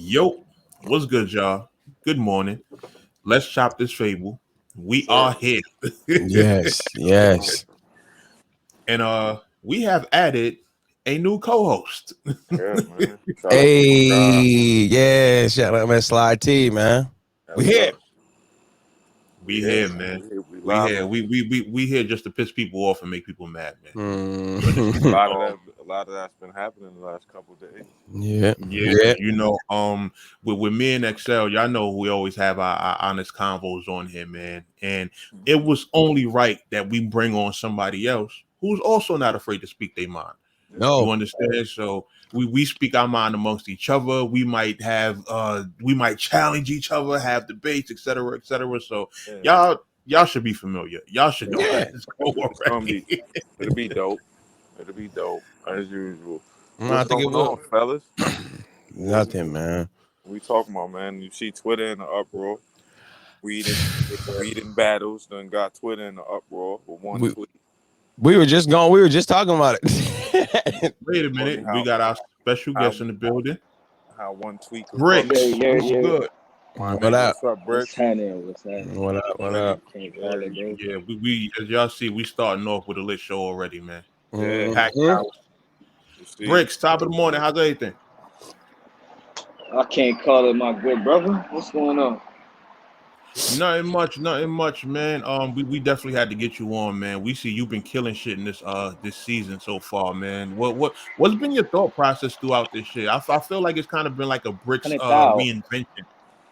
Yo, what's good, y'all? Good morning. Let's chop this Fable. We are here. yes. And we have added a new co-host. Yeah, man. Shout out man Slide T, man. We here. We here, man. We here just to piss people off and make people mad, man. A lot of that's been happening the last couple of days. Yeah. You know, with me and Excel, y'all know we always have our honest convos on here, man. And it was only right that we bring on somebody else who's also not afraid to speak their mind. No, you understand? So we speak our mind amongst each other. We might challenge each other, have debates, etc., etc. So y'all should be familiar. Y'all should know that. It'll be dope. It'll be dope as usual. I think it will, fellas. Nothing, man. We talking about, man. You see Twitter in the uproar. Reading battles done got Twitter in the uproar with one tweet. We were just talking about it. Wait a minute. We got our special guest in the building. How one tweet. Brixx. Yeah. Good. What up? What's up, Brixx? What's happening? What up? Yeah, we as y'all see, we starting off with a lit show already, man. Yeah. Packed house. Brixx, top of the morning. How's everything? I can't call it my good brother. What's going on? Nothing much, man. We definitely had to get you on, man. We see you've been killing shit in this season so far, man. What's been your thought process throughout this shit? I feel like it's kind of been like a Brixx reinvention.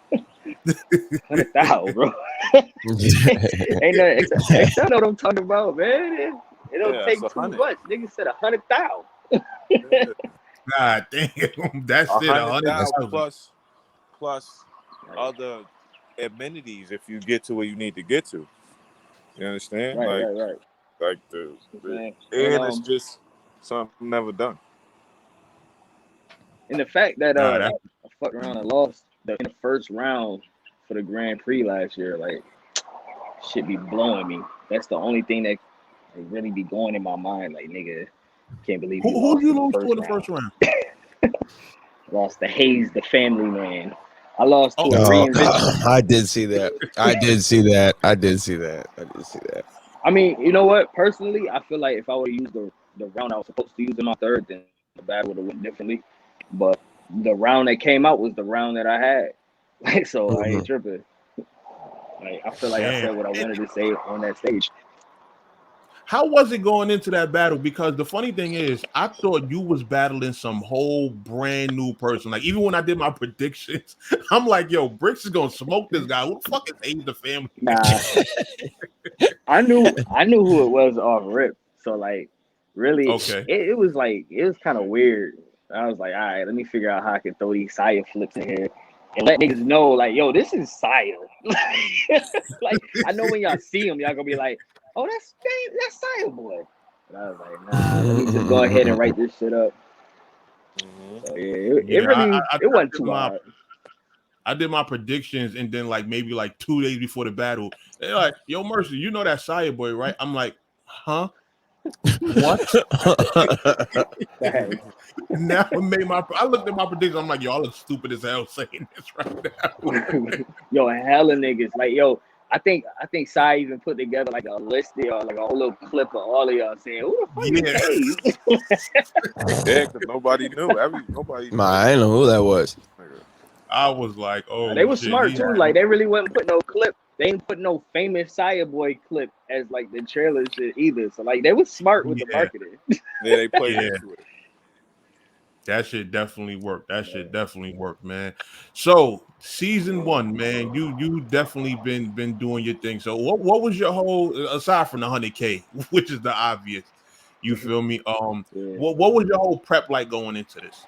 100,000, bro. Ain't nothing. I know what I'm talking about, man. It don't take too much. Nigga said 100,000. God damn, that's it. 100,000 plus other amenities if you get to where you need to get to. You understand? Right. Like and it's just something never done. And the fact that I fucked around and lost in the first round for the Grand Prix last year, like, shit be blowing me. That's the only thing that really be going in my mind. Like, nigga, can't believe who you lose to in the first round? Lost to Hayes, the family man. I lost to a reinvention. I did see that. I did see that. I mean, you know what? Personally, I feel like if I would have used the round I was supposed to use in my third, then the battle would have went differently. But the round that came out was the round that I had. Like, so I ain't tripping. Like, I feel like I said what I wanted to say on that stage. How was it going into that battle? Because the funny thing is, I thought you was battling some whole brand new person. Like, even when I did my predictions, I'm like, yo, Brixx is gonna smoke this guy. Who the fuck is Hayes the family? Nah. I knew who it was off rip. So like, really, it was kind of weird. I was like, all right, let me figure out how I can throw these Saya flips in here and let niggas know, like, yo, this is Saya. Like, I know when y'all see him, y'all gonna be like, oh, that's Saya boy. And I was like, nah, let me just go ahead and write this shit up. So it wasn't too hard. I did my predictions, and then maybe 2 days before the battle, they're like, yo, Mercy, you know that Saya boy, right? I'm like, huh? What? Now I looked at my prediction. I'm like, yo, I look stupid as hell saying this right now. Yo, hella niggas. Like, yo, I think Sai even put together like a list or like a whole little clip of all of y'all saying, who the fuck is Hayes? Yeah, because nobody knew. Nobody knew. I didn't know who that was. I was like, oh, they were smart too. Like, they really wouldn't put no clip. They didn't put no famous Saya boy clip as like the trailer shit either. So like, they was smart with the marketing. Yeah, they played into it. That shit definitely worked. Man. So season 1, man, you definitely been doing your thing. So what was your whole, aside from the 100K, which is the obvious, you feel me? What was your whole prep like going into this?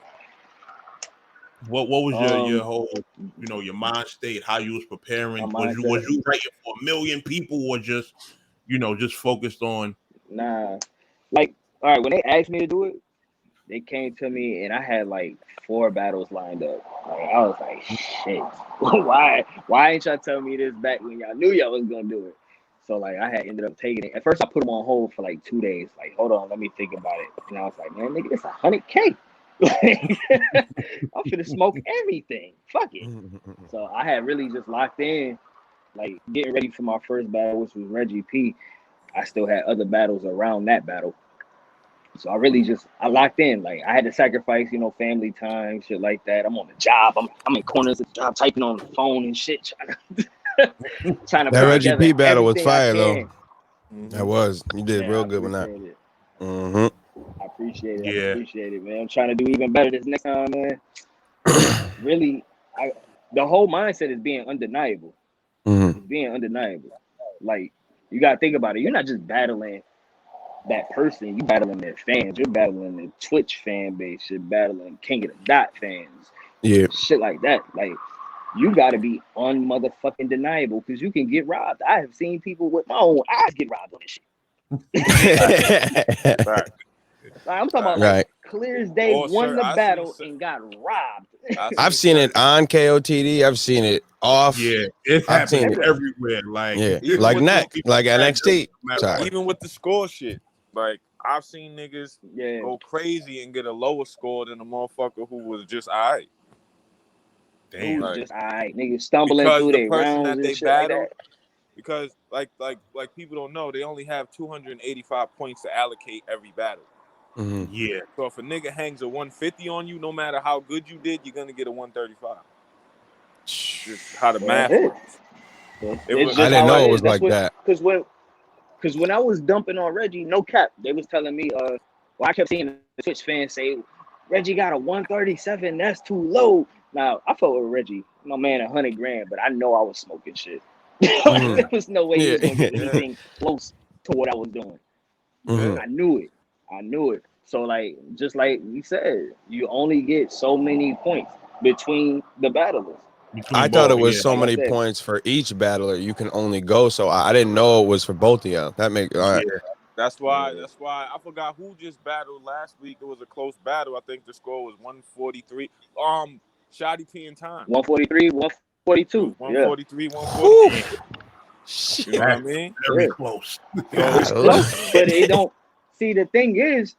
What was your whole, your mind state, how you was preparing? Was you writing for 1 million people, or just focused on? Nah, like, all right, when they asked me to do it, they came to me and I had like 4 battles lined up. Like, I was like, shit, why ain't y'all tell me this back when y'all knew y'all was gonna do it? So like, I had ended up taking it. At first, I put them on hold for like 2 days. Like, hold on, let me think about it. And I was like, man, nigga, it's 100K. I'm finna smoke everything. Fuck it. So I had really just locked in, like getting ready for my first battle, which was Reggie P. I still had other battles around that battle. So I locked in. Like I had to sacrifice, family time, shit like that. I'm on the job. I'm in corners of the job, typing on the phone and shit, trying to that Reggie P battle was fire though. Mm-hmm. That was. You did real good with that. I appreciate it. Yeah. I appreciate it, man. I'm trying to do even better this next time, man. Really, the whole mindset is being undeniable. It's being undeniable. Like you gotta think about it. You're not just battling that person, you battling their fans, you're battling the Twitch fan base, you're battling King of the Dot fans, shit like that. Like you gotta be unmotherfucking deniable because you can get robbed. I have seen people with my own eyes get robbed on this shit. Like, I'm talking about like clear as day, won the battle and got robbed. I've seen it on KOTD. I've seen it off. Yeah, it happens everywhere. Like like NXT. Even with the score shit. Like I've seen niggas go crazy and get a lower score than a motherfucker who was just alright. Damn, just alright. Niggas stumbling through their rounds and shit battle, like that. Because like people don't know, they only have 285 points to allocate every battle. Yeah. So if a nigga hangs a 150 on you, no matter how good you did, you're gonna get a 135. Just how the math works. I didn't know it was like that. Because when I was dumping on Reggie, no cap, they was telling me, I kept seeing the Twitch fans say, Reggie got a 137, that's too low. Now, I fought with Reggie, my man, $100,000, but I know I was smoking shit. There was no way he was going to get anything close to what I was doing. I knew it. So, like, just like we said, you only get so many points between the battlers. I thought it was so many points for each battler. You can only go. So I didn't know it was for both of y'all. That makes all right. That's why I forgot who just battled last week. It was a close battle. I think the score was 143. Shotty P and Time. 143, 142. 143, 143. You know what I mean? Very close. But they don't. See, the thing is,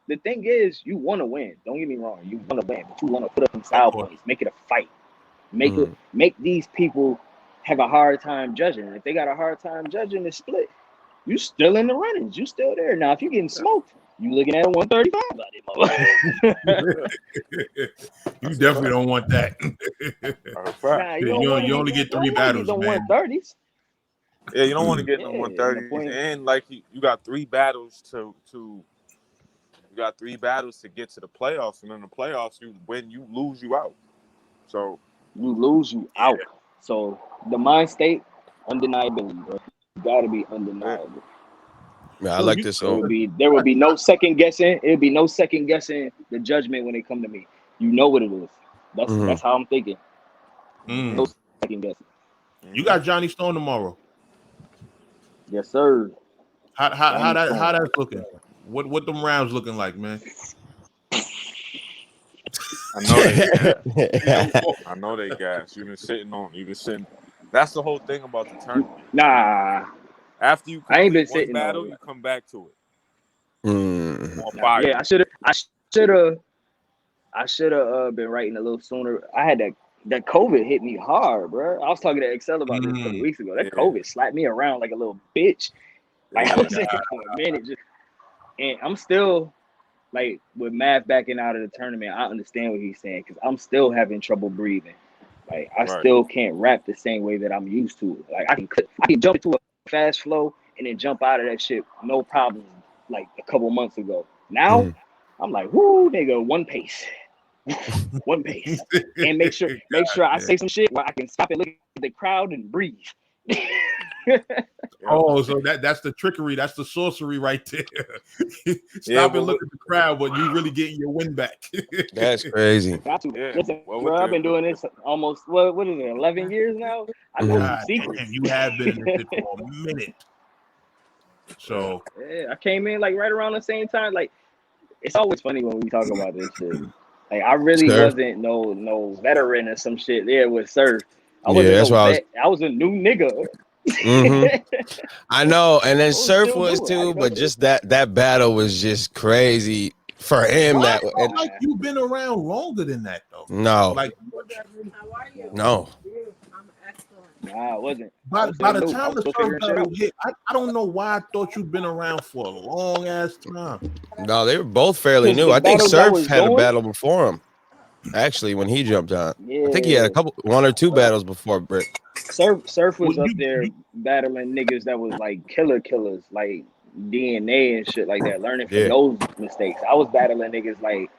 you want to win. Don't get me wrong. You want to win, but you want to put up some style points. Make it a fight. Make these people have a hard time judging. If they got a hard time judging the split, you still in the runnings. You still there. Now, if you're getting smoked, you looking at a 135. You definitely don't want that. You only get 3 battles, man. 130s. Yeah, you don't want to get in the 130s. And like you got 3 battles to get to the playoffs, and in the playoffs, you win, you lose, you out. So you lose, you out. So the mind state, undeniability, bro. You gotta be undeniable. Yeah, I like this. There will be no second guessing. It'll be no second guessing the judgment when they come to me. You know what it is. That's how I'm thinking. No second guessing. You got Johnny Stone tomorrow. Yes, sir. How that's looking? What them rounds looking like, man? I know they gas. You've been sitting. That's the whole thing about the tournament. Nah. After you I ain't been sitting battle, you come back to it. Yeah, I should have been writing a little sooner. I had that COVID hit me hard, bro. I was talking to Excel about this a couple weeks ago. That COVID slapped me around like a little bitch. Like I was saying for a minute, and I'm still like with Mav backing out of the tournament. I understand what he's saying because I'm still having trouble breathing. Like I still can't rap the same way that I'm used to. Like I can jump into a fast flow and then jump out of that shit no problem. Like a couple months ago. Now I'm like, whoo, nigga, one pace. One pace. And make sure I say some shit where I can stop and look at the crowd and breathe. So that's the trickery, that's the sorcery right there. Stop and look at the crowd, but you really getting your win back. That's crazy. Got to. Listen, bro, I've been doing this almost what is it, 11 years now? I know some secrets. You have been in this for a minute. So I came in like right around the same time. Like it's always funny when we talk about this shit. Like I really wasn't no veteran or some shit there with Surf. I was a new nigga. I know, and then Surf was too, but just that battle was just crazy for him, like you've been around longer than that, though. No, like no. Nah, it wasn't. By the time the surf battle hit, I don't know why I thought you'd been around for a long ass time. No, they were both fairly new. I think Surf had a battle before him. Actually, when he jumped on, I think he had one or two battles before Brixx. Surf was up there battling niggas that was like killers, like DNA and shit like that, learning from those mistakes. I was battling niggas like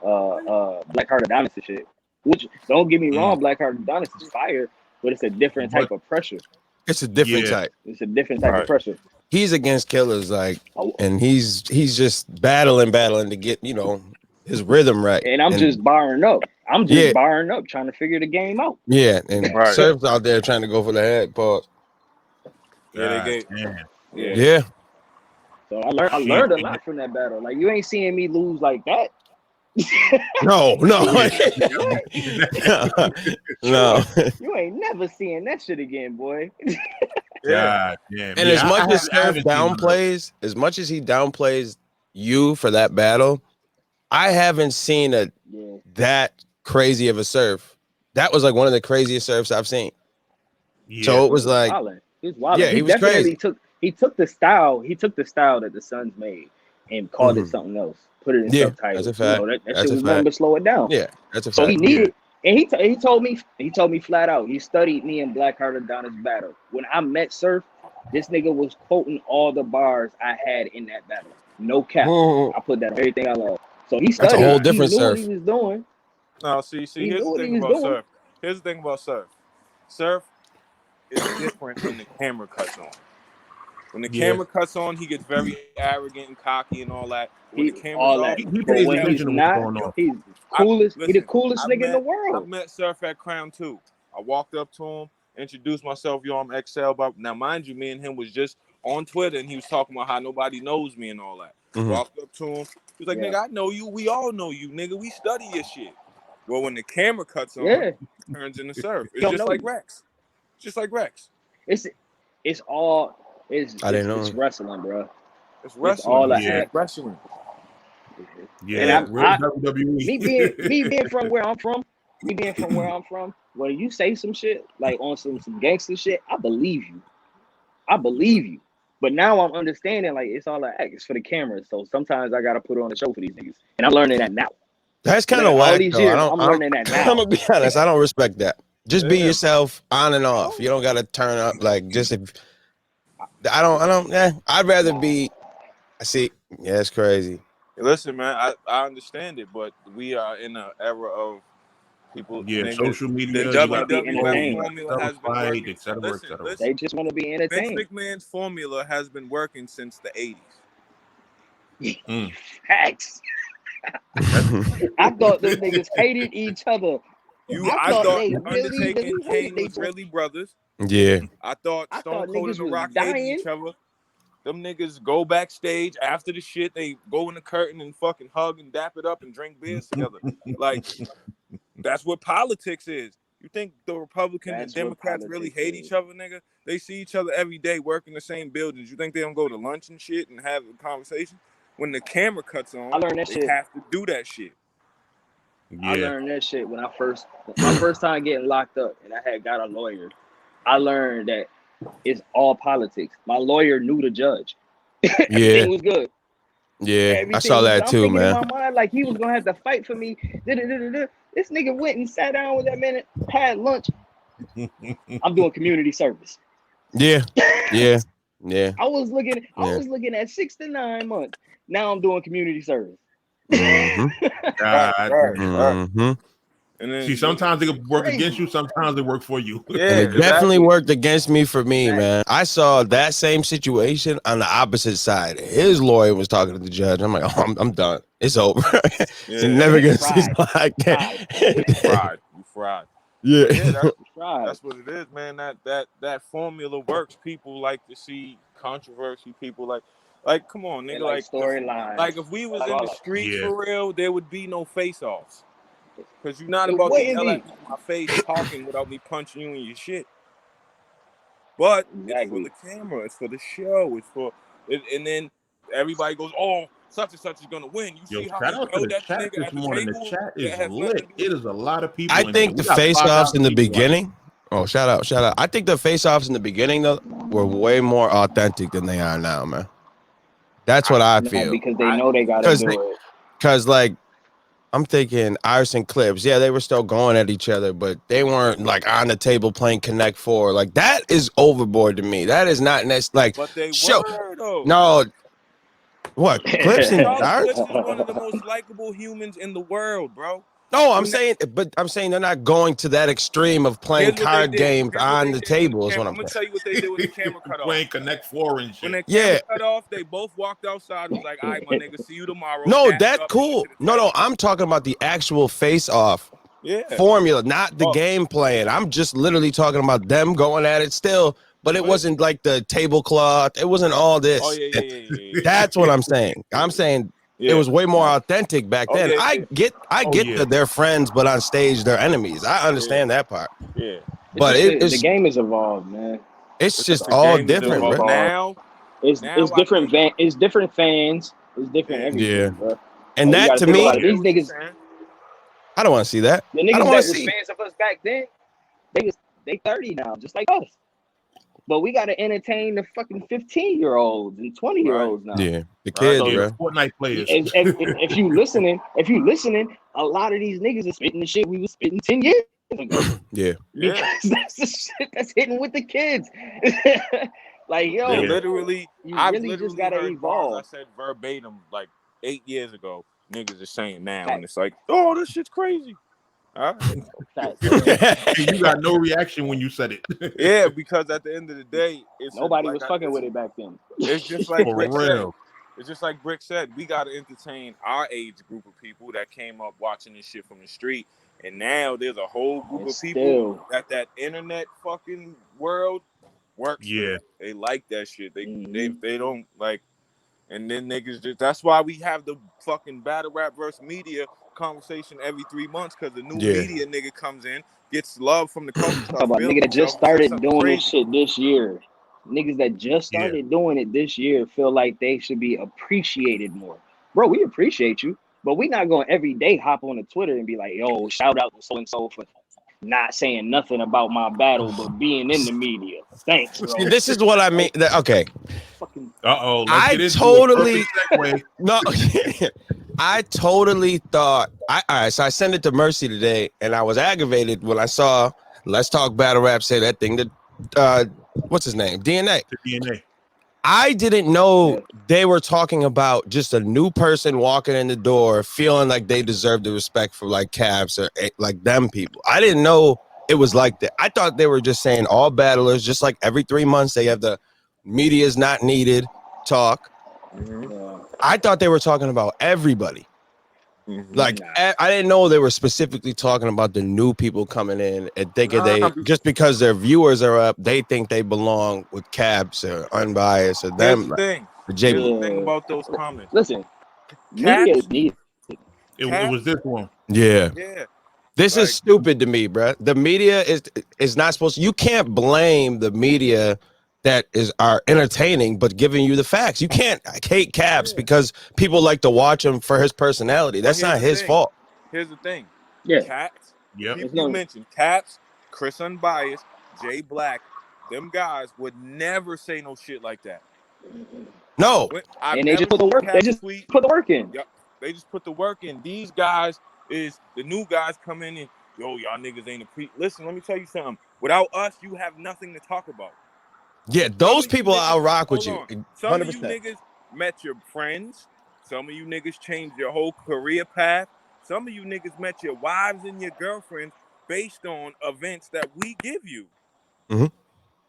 Blackheart Adonis and shit. Which, don't get me wrong, Blackheart Adonis is fire, but it's a different type of pressure. It's a different type. It's a different type of pressure. He's against killers, like, and he's just battling to get, you know, his rhythm right. And I'm just barring up. I'm just barring up, trying to figure the game out. Yeah, and Surf's out there trying to go for the head. Pause. Yeah. So I learned a lot from that battle. Like, you ain't seeing me lose like that. No. No. You ain't never seeing that shit again, boy. God damn. And as much as Surf downplays, as much as he downplays you for that battle, I haven't seen that crazy of a Surf. That was like one of the craziest Surfs I've seen. Yeah. So it was like, he was wild. Yeah, he was crazy. He took the style that the Suns made and called it something else. Put it in subtitles. That's a fact. You know, that shit was nothing but slow it down. Yeah, that's a fact. So he needed, and he told me flat out. He studied me and Blackheart Adonis battle. When I met Surf, this nigga was quoting all the bars I had in that battle. No cap. I put that on everything I love. So he studied. That's a whole different Surf. What he was doing. No, see. Here's the thing about Surf. Here's the thing about Surf. Surf is different when the camera cuts on. When the camera cuts on, he gets very arrogant and cocky and all that. When the camera's off, he's coolest. He's the coolest nigga in the world. I met Surf at Crown 2. I walked up to him, introduced myself. Yo, I'm XL. Now, mind you, me and him was just on Twitter, and he was talking about how nobody knows me and all that. Walked up to him. He was like, nigga, I know you. We all know you, nigga. We study your shit. Well, when the camera cuts on, it turns into Surf. It's just like Rex. Just like Rex. It's wrestling, bro. It's wrestling. It's all that wrestling. Yeah, and WWE. Me being from where I'm from, when you say some shit like on some gangster shit, I believe you. But now I'm understanding like it's all an act. It's for the camera. So sometimes I gotta put on a show for these niggas, and I'm learning that now. That's kind of whack. All these years, I'm learning that now. I'm gonna be honest. I don't respect that. Just be yourself, on and off. You don't gotta turn up like just if. I don't. I'd rather be. I see. Yeah, it's crazy. Listen, man. I understand it, but we are in an era of people. Social media. The WWE formula has been working. Et cetera. They just want to be entertained. Vince McMahon's formula has been working since the 80s. Facts. I thought those niggas hated each other. I thought Undertaker and Kane was really brothers. Yeah. I thought Stone Cold and The Rock hated each other. Them niggas go backstage after the shit. They go in the curtain and fucking hug and dap it up and drink beers together. Like, that's what politics is. You think the Republicans and Democrats really hate each other, nigga? They see each other every day, work in the same buildings. You think they don't go to lunch and shit and have a conversation? When the camera cuts on, they have to do that shit. Yeah. I learned that shit when my first time getting locked up and I had got a lawyer. I learned that it's all politics. My lawyer knew the judge. Everything was good. Yeah, I saw that too, man. In my mind, like he was gonna have to fight for me. This nigga went and sat down with that man, had lunch. I'm doing community service. Yeah. I was looking at 6 to 9 months. Now I'm doing community service. And then, see, sometimes they work against you, sometimes they work for you. Yeah, it definitely worked against me for me, man. I saw that same situation on the opposite side. His lawyer was talking to the judge. I'm like, oh, I'm done. It's over. You're never gonna see like that. You fried. Yeah, that's what it is, man. That formula works. People like to see controversy. People like come on, nigga. Like storylines. Like if we was in the streets for real, there would be no face-offs. Because you're not about to yell at me in my face talking without me punching you in your shit. But it's for the camera. It's for the show. It's for and then everybody goes, oh, such and such is gonna win. You see how shout he out to yelled the at the chat nigga this at the morning. table The chat that is has nothing lit. to do It is a lot of people. I in think there. the We got face-offs 5,000 in the people watching. beginning. Oh, shout out! I think the face-offs in the beginning though were way more authentic than they are now, man. That's what I feel. Because they know they gotta do it. Because like I'm thinking Iris and Clips, yeah, they were still going at each other, but they weren't like on the table playing Connect Four. Like that is overboard to me. That is not like. But they were though. No. What? Clips and Iris? Clips is one of the most likable humans in the world, bro. No, I'm saying they're not going to that extreme of playing card games on the table. Is what I'm gonna tell you what they did when the camera cut off. Playing Connect Four and shit. When the camera cut off, they both walked outside. Was like, "All right, my nigga, see you tomorrow." No, that's cool. No, I'm talking about the actual face-off formula, not the game playing. I'm just literally talking about them going at it still, but it wasn't like the tablecloth. It wasn't all this. Oh yeah. That's what I'm saying. I'm saying. Yeah. It was way more authentic back then. I get that they're friends, but on stage they're enemies. I understand that part. Yeah, but the game is evolved, man. It's just all different, bro. Now it's different. It's different fans. It's different everything, bro. And that to me, these niggas. I don't want to see that. The niggas that was fans of us back then, they 30 now, just like us. But we gotta entertain the fucking 15-year-olds and 20-year-olds now. Yeah, the kids, bro. Fortnite players. If you listening, a lot of these niggas are spitting the shit we was spitting 10 years ago. Yeah, because that's the shit that's hitting with the kids. Like yo, literally, I really just gotta evolve. I said verbatim like 8 years ago. Niggas are saying now, and it's like, oh, this shit's crazy. All right. You got no reaction when you said it. Yeah, because at the end of the day, nobody was fucking with it back then. It's just like Brixx said. It's just like Brixx said. We got to entertain our age group of people that came up watching this shit from the street, and now there's a whole group of people that internet fucking world works. Yeah, they like that shit. They don't like, and then niggas just. That's why we have the fucking battle rap versus media conversation every 3 months, because the new media nigga comes in, gets love from the culture. About nigga that just started doing this shit this year. Niggas that just started doing it this year feel like they should be appreciated more. Bro, we appreciate you, but we not going every day hop on the Twitter and be like, yo, shout out to so-and-so for not saying nothing about my battle, but being in the media. Thanks, bro. See, this is what I mean. Okay. I totally no. I totally thought. All right, so I sent it to Mercy today, and I was aggravated when I saw Let's Talk Battle Rap say that thing that what's his name? DNA. DNA. I didn't know they were talking about just a new person walking in the door, feeling like they deserve the respect for like Cavs or like them people. I didn't know it was like that. I thought they were just saying all battlers, just like every 3 months they have the media's not needed talk. I thought they were talking about everybody. Like I didn't know they were specifically talking about the new people coming in and thinking they just because their viewers are up, they think they belong with Cabs or Unbiased or them. Here's the thing about those comments. Listen, media is needed. It was this one. Yeah. This is stupid to me, bro. The media is not supposed to. You can't blame the media that are entertaining but giving you the facts. You can't hate Caps because people like to watch him for his personality. That's not his fault. Here's the thing. Caps. Yep. You mentioned Caps, Chris Unbiased, Jay Black. Them guys would never say no shit like that. No. And they just put the work. They just put the work in. Yep. They just put the work in. These guys is the new guys come in and yo, y'all niggas ain't Listen, let me tell you something. Without us, you have nothing to talk about. Yeah, those people I'll rock with you. 100%. Some of you niggas met your friends. Some of you niggas changed your whole career path. Some of you niggas met your wives and your girlfriends based on events that we give you.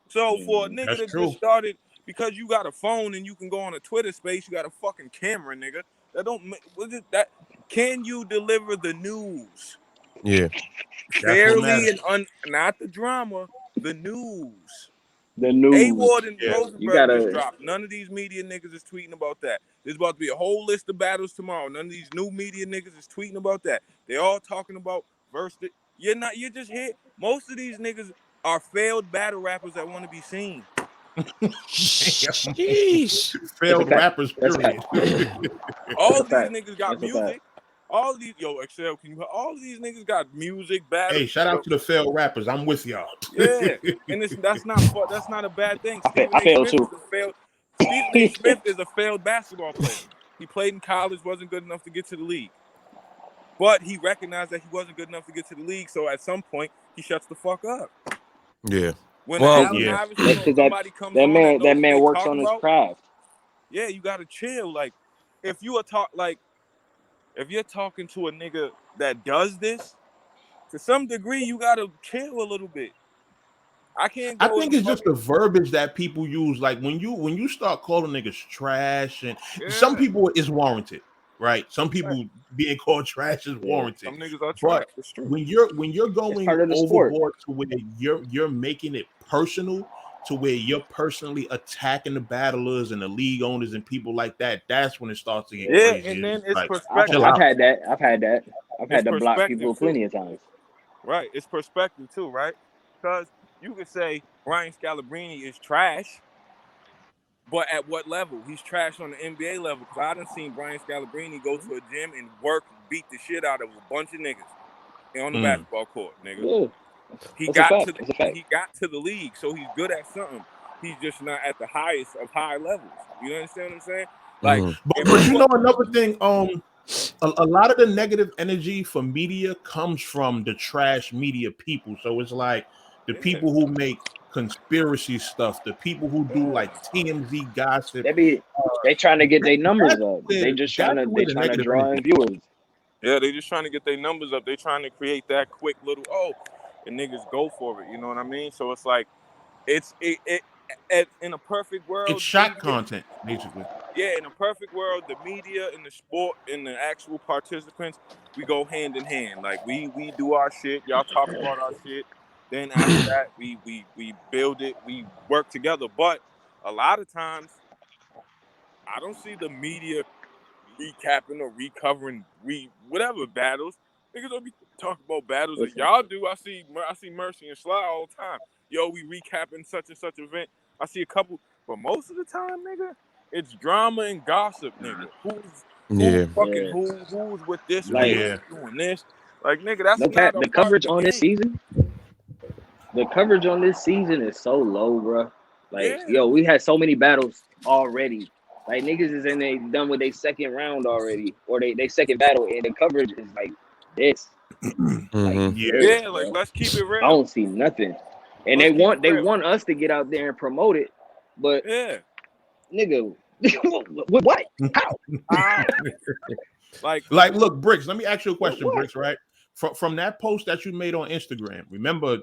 So for a nigga that just started, because you got a phone and you can go on a Twitter space, you got a fucking camera, nigga. That don't that. Can you deliver the news? Yeah. Fairly and not the drama, the news. The news. A-Ward and Rosenberg just dropped. None of these media niggas is tweeting about that. There's about to be a whole list of battles tomorrow. None of these new media niggas is tweeting about that. They all talking about versus. You're just here. Most of these niggas are failed battle rappers that want to be seen. Sheesh. Failed rappers, period. All these niggas got music. All these, Excel, all of these niggas got music, battles. Hey, shout out to the failed rappers. I'm with y'all. Yeah, and that's not a bad thing. I failed too. Stephen A. Smith is a failed basketball player. He played in college, wasn't good enough to get to the league. But he recognized that he wasn't good enough to get to the league, so at some point, he shuts the fuck up. Yeah. When that man works on his craft. Yeah, you gotta chill. Like, if you're talking to a nigga that does this, to some degree, you gotta chill a little bit. I think it's just the verbiage that people use. Like when you start calling niggas trash, and some people is warranted, right? Some people being called trash is warranted. Some niggas are trash. But when you're going overboard to where you're making it personal, to where you're personally attacking the battlers and the league owners and people like that, that's when it starts to get crazy. And then it's like, perspective. I've had that. I've had to block people plenty of times. Right. It's perspective too, right? Because you could say Brian Scalabrine is trash, but at what level? He's trash on the NBA level. Because I done seen Brian Scalabrine go to a gym and beat the shit out of a bunch of niggas on the basketball court, nigga. Yeah. He got to the league, so he's good at something. He's just not at the highest of high levels. You understand what I'm saying? Like, but you know another thing, a lot of the negative energy for media comes from the trash media people. So it's like the people who make conspiracy stuff, the people who do like TMZ gossip. They trying to get their numbers up. They trying to draw in viewers. Yeah, they just trying to get their numbers up. They trying to create that quick little and niggas go for it. You know what I mean? So it's like it's in a perfect world. It's shot content, basically. Yeah, in a perfect world, the media and the sport and the actual participants, we go hand in hand. Like we do our shit, y'all talk about our shit. Then after that, we build it, we work together. But a lot of times, I don't see the media recapping or recovering whatever battles. Niggas don't be talking about battles that y'all do. I see Mercy and Sly all the time. Yo, we recapping such and such event. I see a couple, but most of the time, nigga, it's drama and gossip, nigga. Who's with this? Like, who's doing this? Like, nigga, that's the coverage on this season. The coverage on this season is so low, bro. Like, we had so many battles already. Like, niggas is done with their second round already, or they second battle, and the coverage is like this. Like, let's keep it real. I don't see nothing, and they want us to get out there and promote it, but nigga, what? How? Like, look, Brixx. Let me ask you a question, Brixx. Right? From that post that you made on Instagram, remember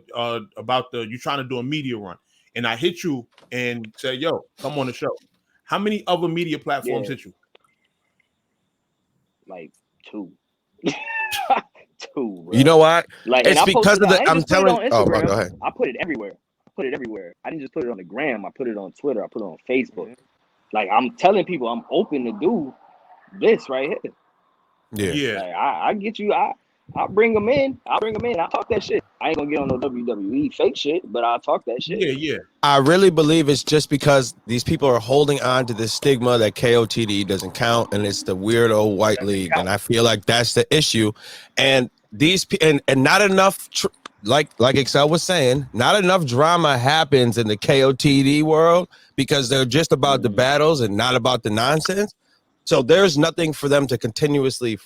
about you trying to do a media run, and I hit you and said, "Yo, come on the show." How many other media platforms hit you? Like 2. 2, bro. You know what? Like, it's because of the. I'm telling. Go ahead. I put it everywhere. I didn't just put it on the gram. I put it on Twitter. I put it on Facebook. Like, I'm telling people I'm open to do this right here. Yeah. Like, I get you. I'll bring them in. I'll talk that shit. I ain't gonna get on no WWE fake shit, but I'll talk that shit. Yeah. I really believe it's just because these people are holding on to the stigma that KOTD doesn't count, and it's the weirdo white league, and I feel like that's the issue. And these and not enough, like Excel was saying, not enough drama happens in the KOTD world because they're just about the battles and not about the nonsense. So there's nothing for them to continuously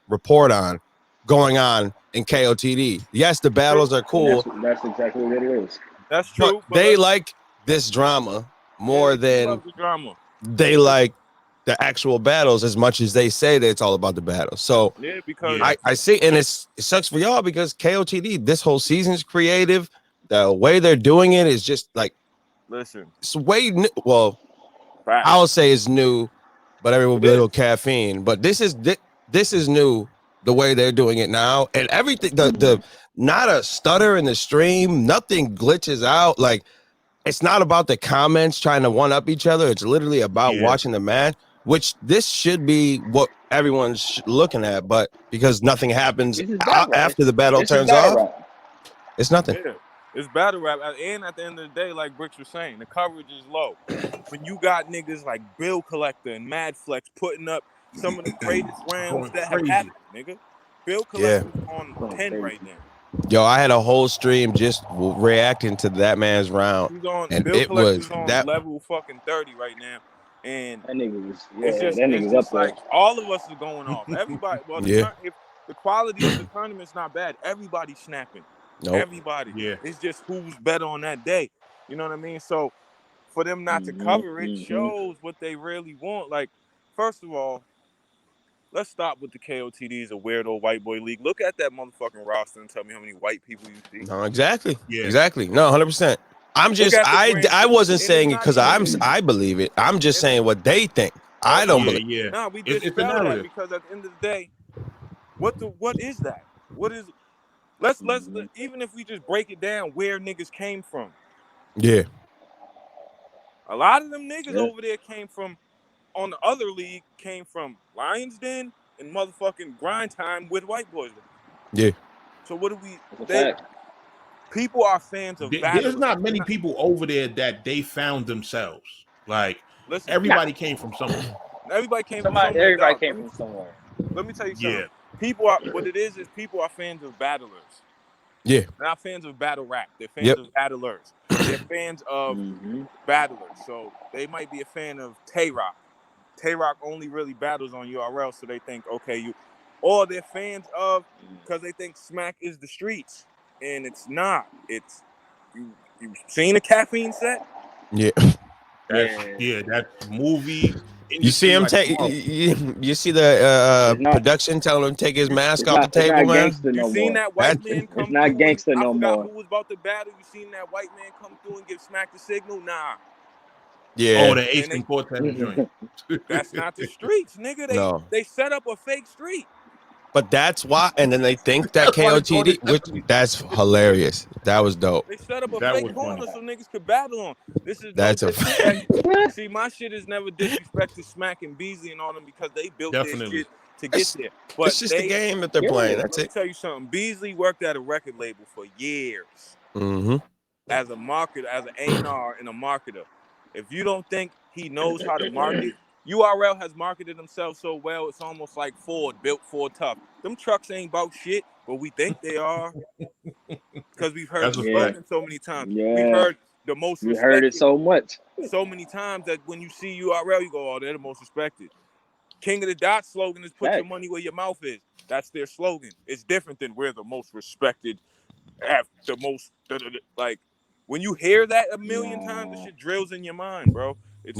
report on going on in KOTD. Yes, the battles are cool. That's exactly what it is. That's true. But they like this drama more than they like the actual battles as much as they say that it's all about the battles. So because I see, and it sucks for y'all because KOTD, this whole season's creative. The way they're doing it is just like, listen, it's way new. Well, I'll say it's new, but everyone will be a little caffeine. But this is new. The way they're doing it now, and everything, the not a stutter in the stream, nothing glitches out. Like, it's not about the comments trying to one up each other. It's literally about watching the match, which this should be what everyone's looking at. But because nothing happens after the battle turns off, it's nothing. It's battle rap, and at the end of the day, like Brixx was saying, the coverage is low. When you got niggas like Bill Collector and Mad Flex putting up some of the greatest rounds that have happened, nigga. Bill Collector's on 10 right now. Yo, I had a whole stream just reacting to that man's round. He's on, and Bill it Collector's was on that level fucking 30 right now. And that nigga was, it's just like all of us are going off. Everybody, well, if the quality of the tournament's not bad, everybody's snapping. Nope. Everybody. Yeah. It's just who's better on that day. You know what I mean? So for them not to cover it shows what they really want. Like, first of all, let's stop with the KOTDs, a weirdo white boy league. Look at that motherfucking roster and tell me how many white people you see. No, exactly. Yeah. Exactly. No, 100%. I'm just I wasn't saying it because I believe it. I'm just saying what they think. I don't believe. Yeah. No, we dispel that because at the end of the day, what is that? What is let's even if we just break it down where niggas came from. Yeah. A lot of them niggas over there came from on the other league came from Lions Den and motherfucking Grind Time with white boys. Yeah. So what do we people are fans of battle. There's not many people over there that they found themselves. Like, everybody came from somewhere. Everybody came from somewhere. Everybody came from somewhere. Let me tell you something. People are people are fans of battlers. Yeah. They're not fans of battle rap. They're fans of battlers. They're fans of battlers. So they might be a fan of Tay-Rock. Tay-Rock only really battles on URL, so they think, okay, or they're fans of because they think Smack is the streets. And it's not. It's you seen a Caffeine set? Yeah. That movie. You see him take. You see the production telling him to take his mask off the table, man. You seen that white man come? It's not gangster no more. Who was about to battle? You seen that white man come through and give Smack the signal? Nah. Yeah. Oh, the Ace and Cortez joint. That's not the streets, nigga. They set up a fake street. But that's why, and then they think that KOTD, which that's hilarious. That was dope. They set up a fake corner so niggas could battle on. See, my shit is never disrespected Smack and Beasley and all them because they built their shit to get there. But it's just the game that they're playing. That's it. Let me tell you something. Beasley worked at a record label for years as a marketer, as an A&R and a marketer. If you don't think he knows how to market, URL has marketed themselves so well, it's almost like Ford, built Ford tough. Them trucks ain't about shit, but we think they are. Because we've heard the slogan so many times. Yeah. We've heard the most respected. We heard it so much. So many times that when you see URL, you go, oh, they're the most respected. King of the Dot slogan is put your money where your mouth is. That's their slogan. It's different than we're the most respected, the most, like, when you hear that a million times, the shit drills in your mind, bro. It's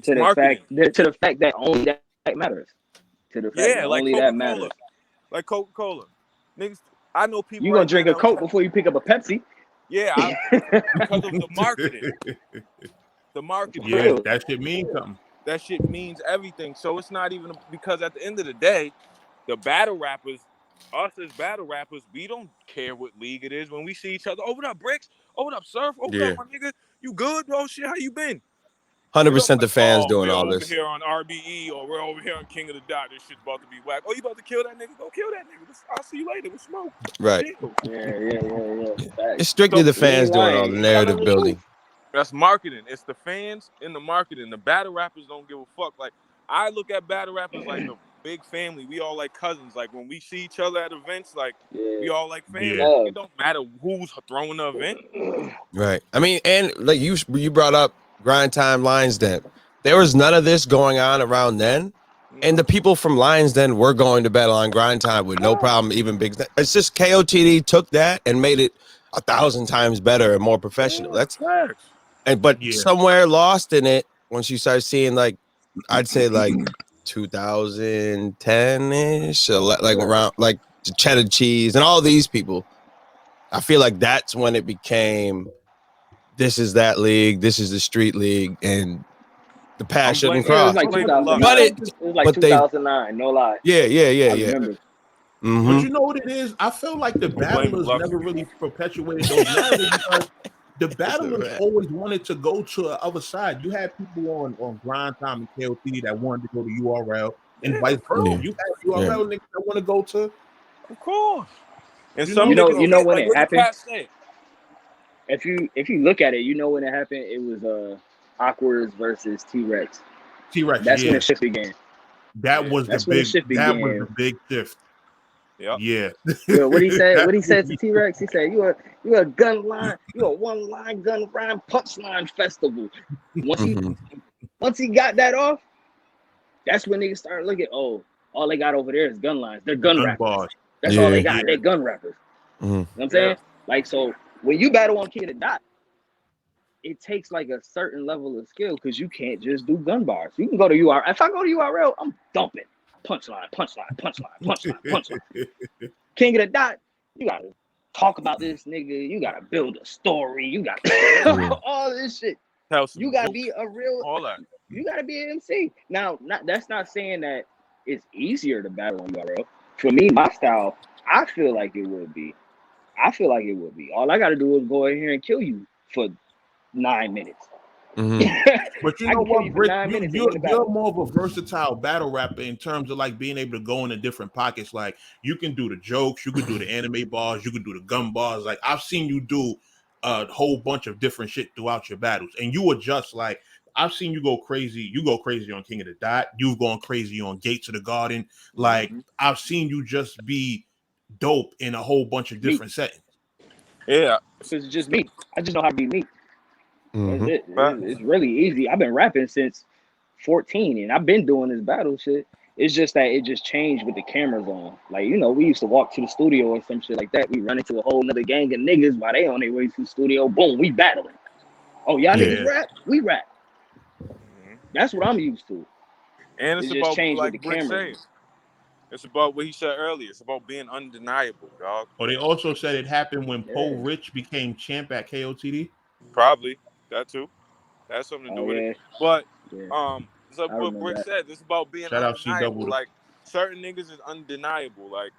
marketing. To the fact that only that matters. To the fact that like only Coca-Cola. that matters. Like Coca-Cola. Niggas, I know people. You gonna drink a Coke before you pick up a Pepsi. Yeah, because of the marketing. The marketing. Yeah, that shit means something. That shit means everything. So it's not even because at the end of the day, the battle rappers, us as battle rappers, we don't care what league it is. When we see each other, oh, what up, Brixx? Oh, what up, Surf? Oh, what up, my nigga? You good, bro? Shit, how you been? 100% the fans doing all this. We're over here on RBE or we're over here on King of the Dot. This shit's about to be whack. Oh, you about to kill that nigga? Go kill that nigga. I'll see you later. We'll smoke. Right. Yeah. It's strictly the fans doing all the narrative building. That's marketing. It's the fans in the marketing. The battle rappers don't give a fuck. Like, I look at battle rappers like a big family. We all like cousins. Like, when we see each other at events, like, we all like family. Yeah. It don't matter who's throwing the event. Right. I mean, and like you brought up Grind Time Lions Den. There was none of this going on around then. And the people from Lions Den were going to battle on Grind Time with no problem, even big. It's just KOTD took that and made it 1,000 times better and more professional. That's somewhere lost in it once you start seeing, like, I'd say like 2010-ish, like around like Cheddar Cheese and all these people. I feel like that's when it became, this is that league, this is the street league, and the path shouldn't cross. It was like 2009, no lie. Yeah. Mm-hmm. But you know what it is? I feel like the battlers never really perpetuated those narratives because the battlers always wanted to go to the other side. You had people on Grind Time and KOT that wanted to go to URL and vice versa. You had URL niggas that want to go to, of course. And you know when it happened. if you look at it, you know when it happened, it was Awkwards versus T-Rex. T-Rex. That's when the shift began. That was the big shift. Yep. Yeah. Well, what he said to T-Rex, he said, you a gun line, you a one line gun rhyme punchline festival. Once he got that off, that's when niggas started looking, all they got over there is gun lines. They're gun rappers. Bars. That's all they got. They're gun rappers. You know what I'm saying? Like, so when you battle on King of the Dot, it takes like a certain level of skill because you can't just do gun bars. You can go to URL. If I go to URL, I'm dumping. Punchline. King of the Dot, you gotta talk about this nigga. You gotta build a story. You got all this shit. You gotta be a real. All that. You gotta be an MC. Now, that's not saying that it's easier to battle on URL. For me, my style, I feel like it would be. All I gotta do is go in here and kill you for 9 minutes. But you know what, Brixx, you're more of a versatile battle rapper in terms of like being able to go into different pockets. Like you can do the jokes, you can do the anime bars, you can do the gun bars. Like I've seen you do a whole bunch of different shit throughout your battles, and you adjust. Like I've seen you go crazy. You go crazy on King of the Dot. You've gone crazy on Gates of the Garden. Like I've seen you just be dope in a whole bunch of different settings. Yeah, it's just me. I just know how to be me. It's really easy. I've been rapping since 14, and I've been doing this battle shit. It's just that it just changed with the cameras on. Like, you know, we used to walk to the studio or some shit like that. We run into a whole nother gang of niggas while they on their way to the studio. Boom, we battling. Oh, y'all niggas rap? We rap. That's what I'm used to. And it's about, like Brixx said, it's about what he said earlier. It's about being undeniable, dog. Oh, they also said it happened when Poe Rich became champ at KOTD? Probably. That too. That's something to do with it. But so what Brixx said, it's about being undeniable. Like certain niggas is undeniable. Like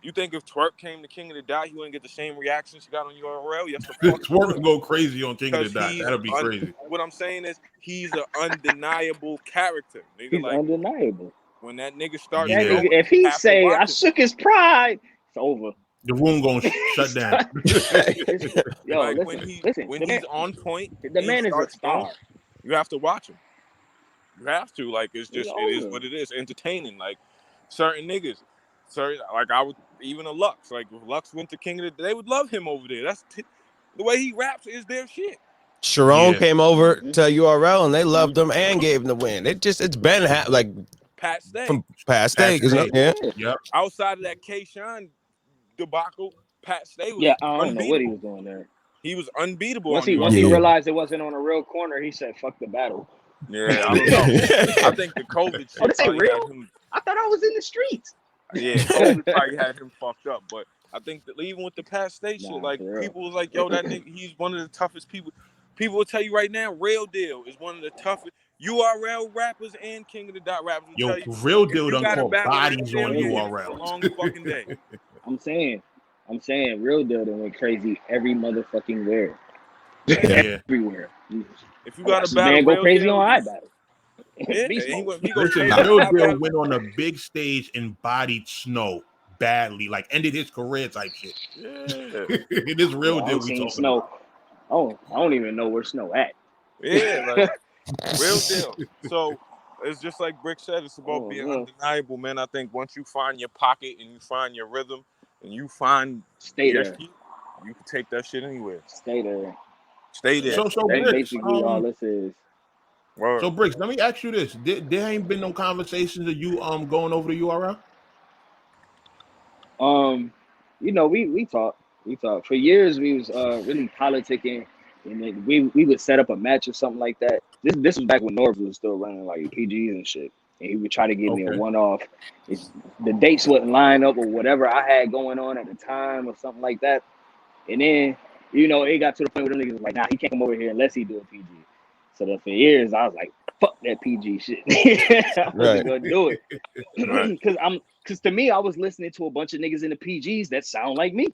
you think if Twerk came to King of the Dot, he wouldn't get the same reaction she got on URL? Yes, Twerk would go crazy on King of the Dot. That'll be crazy. What I'm saying is he's an undeniable character. Nigga. He's like, undeniable. When that nigga starts, if he say I shook his pride, it's over. The room gonna shut down. Yo, like when he's on point, the man is a star. You have to watch him. You have to. Like it is what it is. Entertaining. Like certain niggas, like I would even a Lux. Like if Lux went to King of the, they would love him over there. That's the way he raps is their shit. Sharon came over to URL and they loved him and gave him the win. It's been like Pat Stay from Pat Stay. Yep. Outside of that K-Shine debacle, Pat Stay was I don't know what he was doing there. He was unbeatable. Once he realized it wasn't on a real corner, he said, "Fuck the battle." Yeah, I don't know. I think the COVID shit. This ain't real. I thought I was in the streets. Yeah, COVID probably had him fucked up. But I think that even with the Pat Stay shit, like people was like, "Yo, that nigga, he's one of the toughest people." People will tell you right now, Real Deal is one of the toughest URL rappers and King of the Dot rappers. Yo, Real Deal done caught bodies on URL. Long fucking day. I'm saying, Real Deal done went crazy every motherfucking where. Everywhere. If you got a battle, man go crazy on iBattle. Listen, Real Deal went on a big stage and bodied Snow badly, like ended his career type shit. Yeah. It is Real Deal we talking Snow. about. Oh, I don't even know where Snow at. Yeah, like Real Deal. So it's just like Brixx said, it's about being undeniable, man. I think once you find your pocket and you find your rhythm and you find your shit, you can take that shit anywhere. Stay there. So that's Brixx, basically all this is. Word. So Brixx, let me ask you this: there ain't been no conversations of you going over the URL? You know, we talked. For years, we was really politicking, and then we would set up a match or something like that. This was back when Norbs was still running like PGs and shit, and he would try to give me a one-off. The dates wouldn't line up or whatever I had going on at the time or something like that. And then, you know, it got to the point where the niggas was like, nah, he can't come over here unless he do a PG. So then for years, I was like, fuck that PG shit. I wasn't gonna do it. Because to me, I was listening to a bunch of niggas in the PGs that sound like me.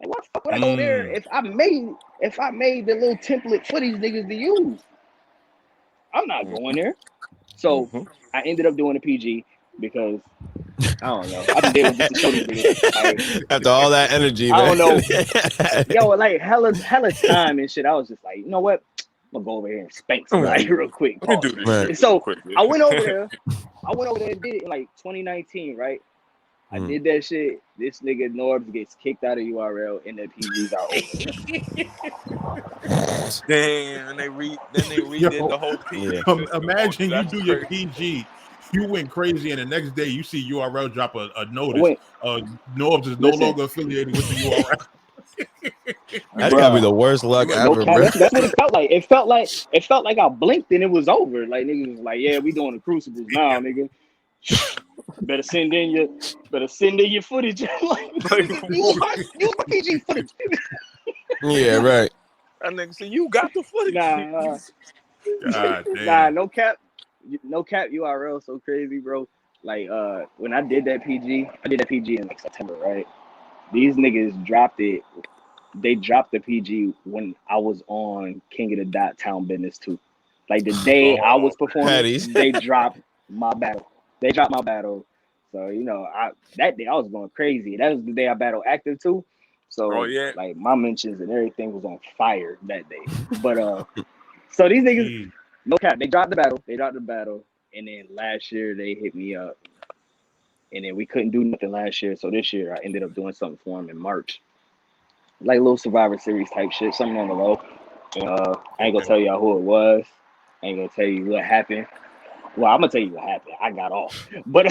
Like, what the fuck would I go there if I made the little template for these niggas to use? I'm not going there. So I ended up doing a PG because I don't know. I just did it just to show these niggas. Like, after all that energy, man. I don't know. Yo, like hella time and shit. I was just like, you know what? I'm gonna go over here and spank somebody real quick. Do this shit So real quick, I went over there. And did it in like 2019, right? I did that shit. This nigga Norbs gets kicked out of URL and the PGs are over. Damn, and they redid the whole PG. Imagine you do your PG, you went crazy, and the next day you see URL drop a notice. Norbs is no longer affiliated with the URL. That's gotta be the worst luck ever, bro. That's what it felt like. It felt like I blinked and it was over. Like niggas was like, yeah, we doing the crucibles now, nigga. Better send in your footage. Like, you PG footage. Yeah, right. And nigga say you got the footage. Nah, no cap URL so crazy, bro. Like when I did that PG in like September, right? These niggas dropped it. They dropped the PG when I was on King of the Dot Town Business too. Like the day I was performing, they dropped my battle. So you know, that day I was going crazy. That was the day I battled Active too. So like my mentions and everything was on fire that day. But so these niggas, no cap, they dropped the battle, and then last year they hit me up, and then we couldn't do nothing last year. So this year I ended up doing something for them in March, like a little Survivor Series type shit, something on the low. I ain't gonna tell y'all who it was. I ain't gonna tell you what happened. Well, I'm gonna tell you what happened. I got off, but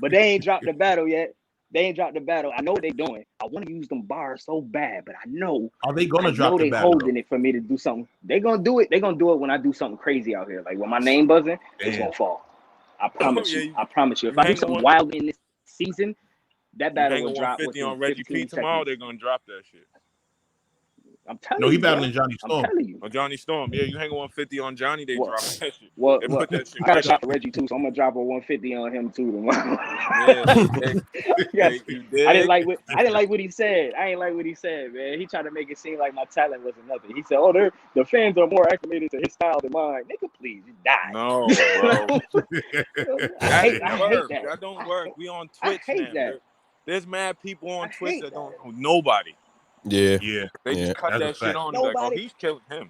they ain't dropped the battle yet. I know what they doing. I want to use them bars so bad, but I know. Are they gonna drop the battle? Holding it for me to do something. They gonna do it. They gonna do it when I do something crazy out here. Like when my name buzzing, it's gonna fall. I promise you. I promise you. If I do something wild in this season, that battle will drop. 50 on Reggie P tomorrow. They're gonna drop that shit. I'm telling you. No, he battling Johnny Storm. I'm telling you. On Johnny Storm. Yeah, you hang a 150 on Johnny, they drop that shit. Well, put that shit I got a shot for Reggie too, so I'm gonna drop a 150 on him too tomorrow. I didn't like what he said. I ain't like what he said, man. He tried to make it seem like my talent wasn't nothing. He said, "Oh, the fans are more acclimated to his style than mine." Nigga, please, you die. No, bro. I hate that. That don't work. We on Twitch I hate now. that. There's mad people on Twitch that don't know nobody. Yeah. They just cut that shit on. Like, oh, he's killed him.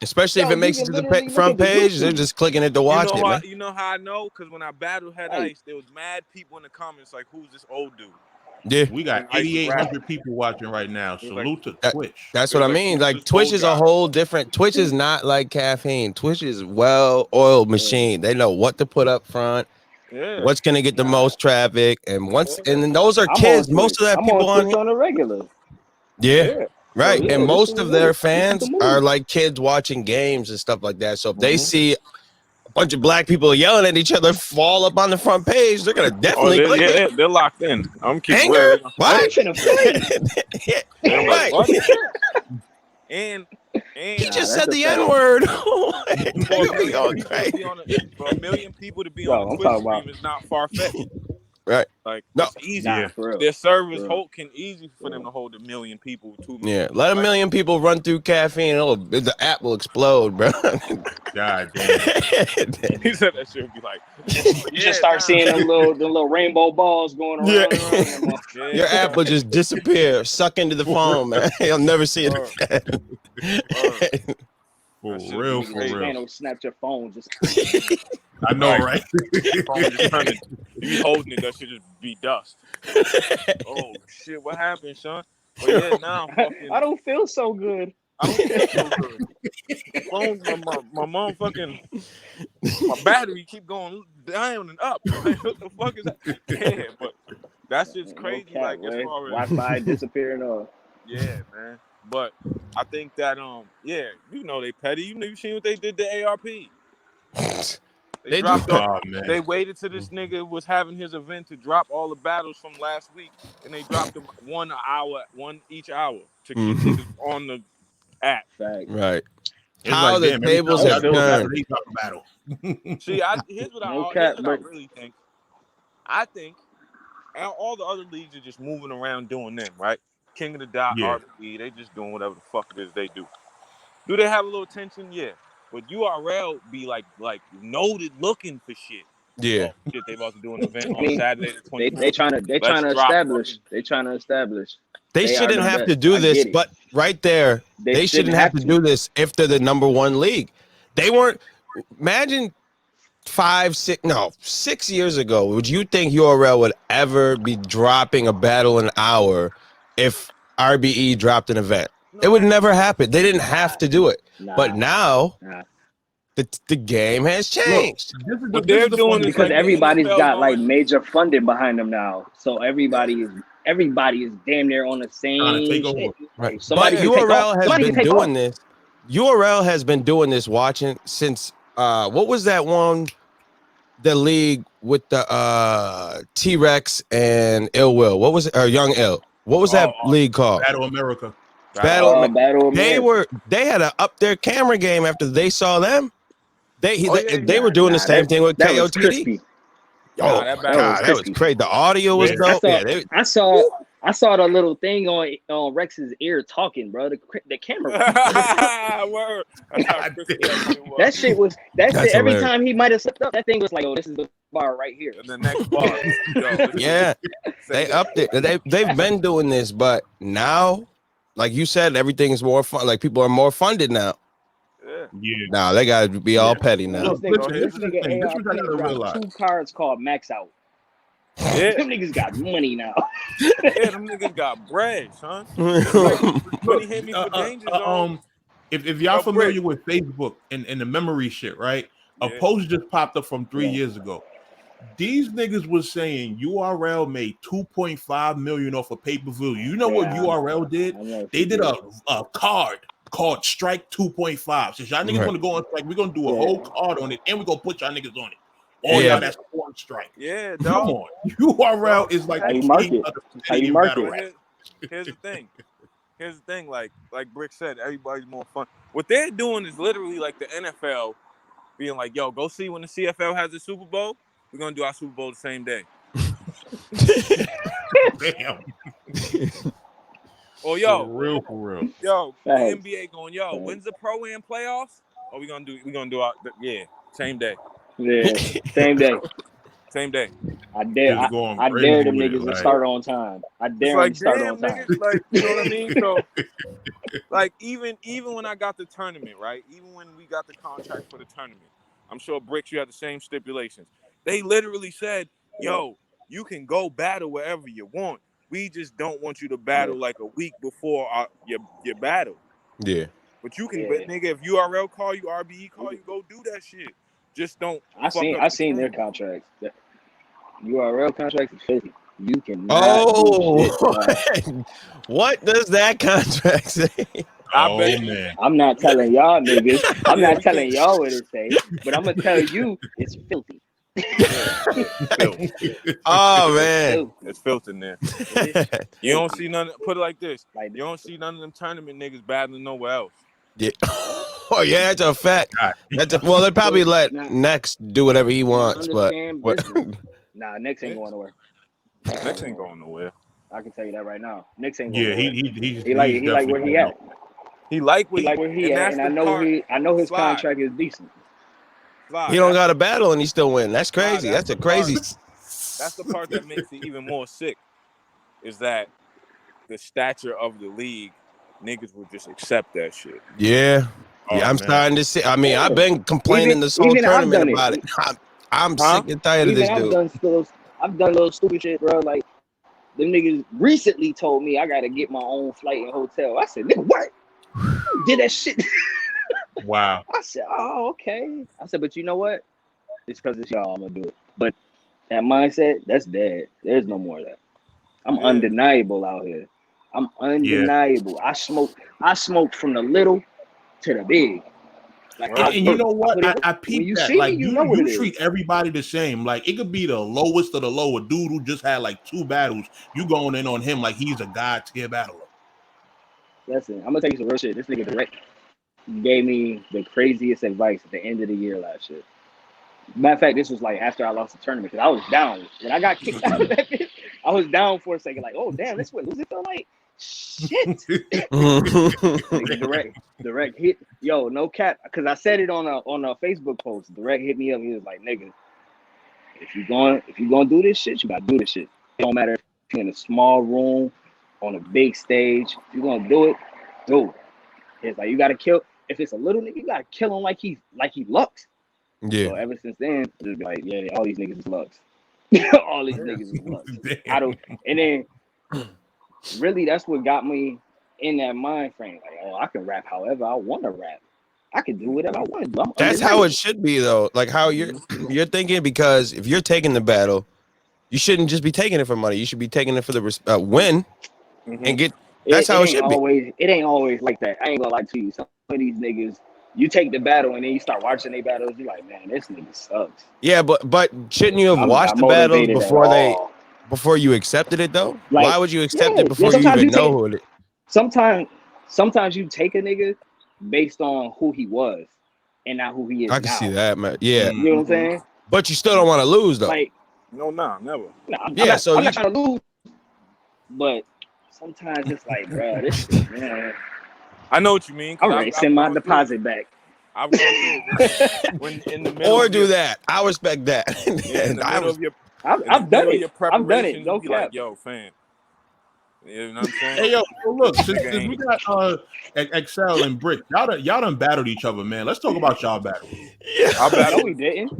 Especially if it makes it to the front page, they're just clicking it to watch it, man. You know how I know? Because when I battled Head Ice, there was mad people in the comments like, who's this old dude? Yeah. We got 8,800 people watching right now. Salute to Twitch. That's what I mean. Like Twitch is a whole different. Twitch is not like caffeine. Twitch is well-oiled machine. They know what to put up front. Yeah. What's gonna get the most traffic, and then those are kids. Most of that people on a regular. Yeah. Right. And most of their fans are like kids watching games and stuff like that. So if they see a bunch of black people yelling at each other fall up on the front page, they're gonna definitely click it. They're locked in. I'm keeping anger. What? Right. And he just said the N-word. For a million people to be on a Twitch stream is not far-fetched. Right. Like, no. it's easy. Their servers can easy for them to hold 1 million people, 2 million. Yeah, let 1 million people run through caffeine, the app will explode, bro. God damn. He said that shit would be like, you just start seeing them little rainbow balls going around. Yeah. Your app will just disappear, suck into the phone, man. You'll never see it again. For real. Snap your phone. Just I know, right? You holding it, that should just be dust. Oh shit! What happened, Sean? Well, yeah, now I don't feel so good. My mom fucking my battery keep going down and up. Like, what the fuck is that? Yeah, but that's just crazy. Like as far as Wi-Fi disappearing off. Yeah, man. But I think that they petty. You seen what they did to ARP? They waited till this nigga was having his event to drop all the battles from last week, and they dropped them 1 hour, one each hour to keep niggas on the app. Right. How the tables have turned. See, here's what I really think. I think all the other leagues are just moving around doing them, right? King of the Dot, RP, they just doing whatever the fuck it is they do. Do they have a little tension? Yeah. But URL be like noted looking for shit. Yeah. Oh, shit, they about to do an event on Saturday the 24th. They trying to establish. They trying to establish. They shouldn't have to do this, but right there, they shouldn't have to do this if they're the number one league. They weren't. Imagine 6 years ago, would you think URL would ever be dropping a battle an hour if RBE dropped an event? It would never happen. They didn't have to do it. But now the game has changed. What they're doing because everybody's got like major funding behind them now. So everybody is damn near on the same shit. Right. But URL has been doing this. URL has been doing this watching since what was that one? The league with the T-Rex and Ill Will. What was it? Or Young Ill. What was that league called? Battle America. Battle America. They had to up their camera game after they saw them. They were doing the same thing with KOTD. Oh, that was crazy. The audio was dope. I saw the little thing on Rex's ear talking, bro. The camera. Word. That shit was shit. Every time he might have slipped up, that thing was like, "Oh, this is the bar right here." And the next bar. Yeah, they upped it. They've been doing this, but now, like you said, everything's more fun. Like people are more funded now. Yeah. Now they gotta be all petty now. This nigga ARP 2 cards called Max Out. Yeah. Them niggas got money now. Yeah, them niggas got bread, son. Like, hit me for danger zone. If y'all familiar with Facebook and the memory shit, right? A post just popped up from 3 years ago. These niggas was saying URL made 2.5 million off a pay-per-view. You know what URL did? They did a card called Strike 2.5. Since y'all niggas want to go on strike, we're gonna do a whole card on it, and we're gonna put y'all niggas on it. Y'all that's one strike. Yeah, come on. URL is like how you mark it. Here's the thing. Like Brixx said, everybody's more fun. What they're doing is literally like the NFL being like, "Yo, go see when the CFL has the Super Bowl. We're gonna do our Super Bowl the same day." Damn. Oh, yo, for real. Yo, the NBA going, yo, when's the Pro-Am playoffs? Oh, we're gonna do our same day. Yeah, same day. Same day. I dare them niggas to start on time. I dare them to start on time. Niggas, like, you know what I mean? So, like, even when I got the tournament, right? Even when we got the contract for the tournament, I'm sure Brixx, you had the same stipulations. They literally said, yo, you can go battle wherever you want. We just don't want you to battle like a week before your battle. Yeah. But you can, but nigga, if URL call you, RBE call you, go do that shit. Just don't. I seen their contracts. The URL contracts is 50. You can. What does that contract say? Man. I'm not telling y'all niggas. I'm not telling y'all what it say, but I'm gonna tell you it's filthy. Oh man, it's filthy in there. You don't see none. Put it like this: you don't see none of them tournament niggas battling nowhere else. Yeah. Oh yeah, that's a fact. Well, they probably let Next do whatever he wants, but nah, Next ain't going nowhere. Next ain't going nowhere. I can tell you that right now. Next ain't going nowhere. He like where he at. He like where he at, and I know his contract is decent. He don't got a battle and he still win. That's crazy. That's a crazy. That's the part that makes it even more sick. Is that the stature of the league? Niggas would just accept that shit. Yeah. I'm starting to see. I mean, I've been complaining this whole tournament about it. I'm sick and tired of this dude. I've done little stupid shit, bro. Like, them niggas recently told me I gotta get my own flight and hotel. I said, nigga, what? Did that shit? Wow. I said, oh, okay. I said, but you know what? It's because it's y'all, I'm gonna do it. But that mindset, that's dead. There's no more of that. I'm undeniable out here. I'm undeniable. I smoke from the little to the big. Like, and you know what? I peeped that. Like you treat everybody the same. Like it could be the lowest of the lower dude who just had like 2 battles. You going in on him like he's a god tier battler. Listen, I'm gonna tell you some real shit. This nigga direct gave me the craziest advice at the end of the year last year. Matter of fact, this was like after I lost the tournament because I was down. When I got kicked out of that bitch, I was down for a second. Like, oh damn, that's what losing feel like. Shit. Direct hit. Yo, no cap. Because I said it on a Facebook post. Direct hit me up. He was like, nigga, if you're gonna do this shit, you gotta do this shit. It don't matter if you're in a small room, on a big stage. If you're gonna do it, do it. It's like you gotta kill. If it's a little nigga, you gotta kill him like he Lux. Yeah. So ever since then, just be like, yeah, all these niggas is Lux. All these niggas is Lux. And then really that's what got me in that mind frame. Like, oh, I can rap however I want to rap. I can do whatever I want to do. That's how it should be though. Like how you're thinking, because if you're taking the battle, you shouldn't just be taking it for money. You should be taking it for the win and get. That's how it should be. It ain't always like that. I ain't gonna lie to you. Some of these niggas, you take the battle and then you start watching their battles. You're like, man, this nigga sucks. Yeah, but shouldn't you have watched the battles before you accepted it though? Like, why would you accept it before you even know who it is? Sometimes you take a nigga based on who he was and not who he is. I can see that, man. Yeah, you know what I'm saying. But you still don't want to lose though. Like, never. No, I'm not trying to lose, but sometimes it's like, bro, this shit, man. I know what you mean. I'm ready to send my deposit back. I've gone through when in the middle or do that. I respect that. I've done it. I've done it. Don't be like, yo, fam. You know what I'm saying? Hey, yo, look, since we got Excel and Brixx, y'all done battled each other, man. Let's talk about y'all battle. Yeah, I battled. No, we didn't.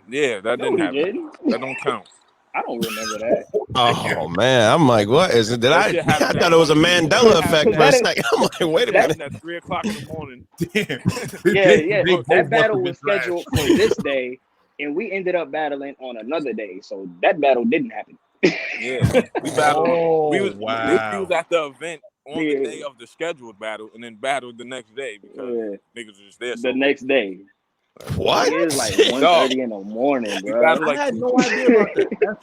Yeah, that didn't happen. That don't count. I don't remember that. Oh man, I'm like, what is it? I thought it was a Mandela effect for a second. I'm like, wait a minute. At 3 o'clock in the morning. Yeah. That battle was scheduled for this day, and we ended up battling on another day. So that battle didn't happen. Yeah, we battled. We was at the event on Yeah. the day of the scheduled battle, and then battled the next day because niggas was just there. The next day. What? It was like 1:30 in the morning, bro. I had no idea about that.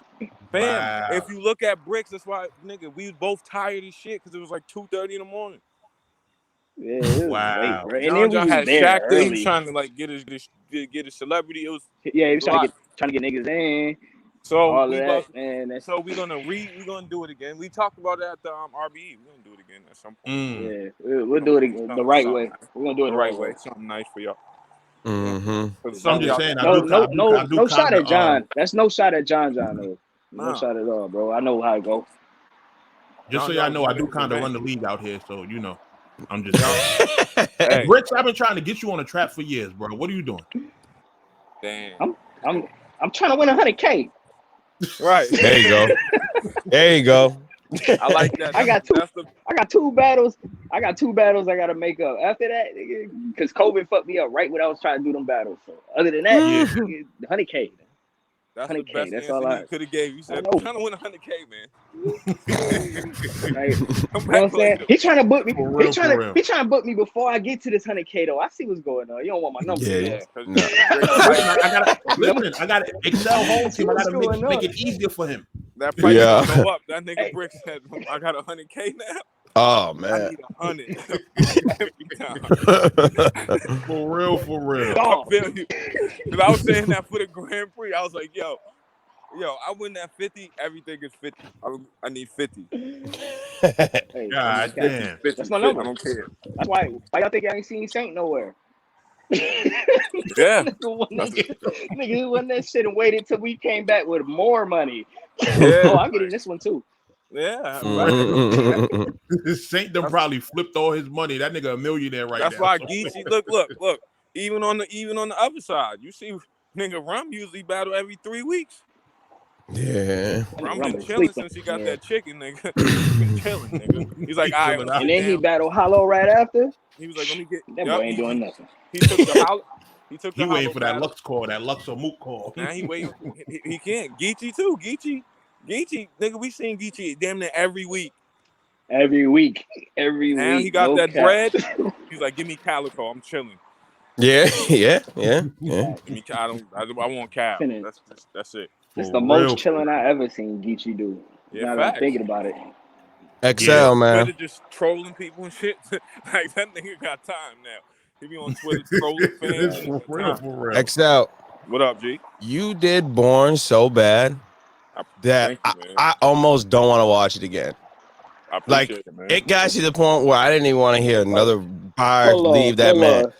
Fam, Wow. if you look at Brixx, that's why, nigga, we was both tired as shit because it was like 2:30 in the morning. Yeah, it was Wow. late, bro. And John then we was had there Shaq there. He early. was trying to like get a celebrity. It was Yeah, he was trying to get niggas in. so All we of both, that, man. so we're gonna do it again. We talked about that at the RBE. We're gonna do it again at some point. Yeah, we'll do it again the right way. We're gonna do it The right way. Something nice for y'all. Mm-hmm. So I'm just saying, no shot at John. That's no shot at John though. No Nah. shot at all, bro. I know how it go. Just so y'all know, I do kind of run the league out here, so you know, I'm just. Hey. Brixx, I've been trying to get you on a trap for years, bro. What are you doing? Damn. I'm trying to win 100K. Right. There you go. There you go. I like that. I got two battles. I gotta make up. After that, because COVID fucked me up right when I was trying to do them battles. So other than that, 100K. That's the 100K, best that's answer all I you could have gave. You said, I I'm trying to win 100K, man. Right. You know what I'm saying? He trying to book me. He trying to book me before I get to this 100K though. I see what's going on. You don't want my number. Yeah. No. I got to Excel home team. I got to make it easier for him. That price go up. That nigga Brixx said, I got 100K now. Oh I man. need 100 every time. For real. I feel you. Because I was saying that for the Grand Prix. I was like, yo, I win that 50. Everything is 50. I need 50. Hey, God damn. 50, that's my number. I don't care. That's why y'all think I ain't seen Saint nowhere. Yeah. Nigga who won that shit and waited till we came back with more money. Yeah. Oh, I'm getting this one too. Yeah. Saint done probably flipped all his money. That nigga a millionaire right now. That's why Geechee, look. Even on the other side, you see, nigga, Rum usually battle every 3 weeks. Yeah. Rum been chilling since he got that chicken, nigga. He been chilling, nigga. He's like, all right. And then he battled Hollow right after. He was like, let me get. That boy ain't doing nothing. He took the Hollow. He waiting for that Lux call, that Lux or Mook call. Now he waiting. He can't. Geechee too. Geechee, nigga, we seen Geechee damn near every week. Every week. Now he got that bread. He's like, give me Calico. I'm chilling. Yeah. Give me, I want Cal. That's it. It's the most chilling I ever seen Geechee do. Yeah, now that I'm thinking about it. Excel, man. Twitter just trolling people and shit. Like that nigga got time now. He be on Twitter trolling fans. For real. Excel. What up, G? You did Born so bad that I almost don't want to watch it again. I appreciate it, man. It got to the point where I didn't even want to hear another bar leave that man.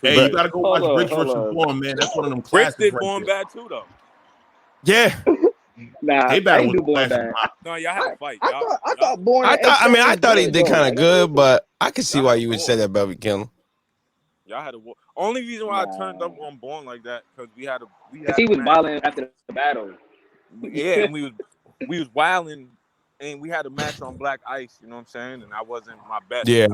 Hey, you gotta go watch Brixx versus Born, man. That's one of them classics. Brixx did right Born there. bad too, though. Yeah. Nah, I didn't do Born bad. No, y'all had a fight. I thought Born. I thought he did kind of good, but I could see why you would say that, Belvy Killer. Y'all had a war. Only reason why I turned up on Born like that because we had he was wilding after the battle. Yeah, and we was wilding, and we had a match on black ice. You know what I'm saying? And I wasn't my best. Yeah,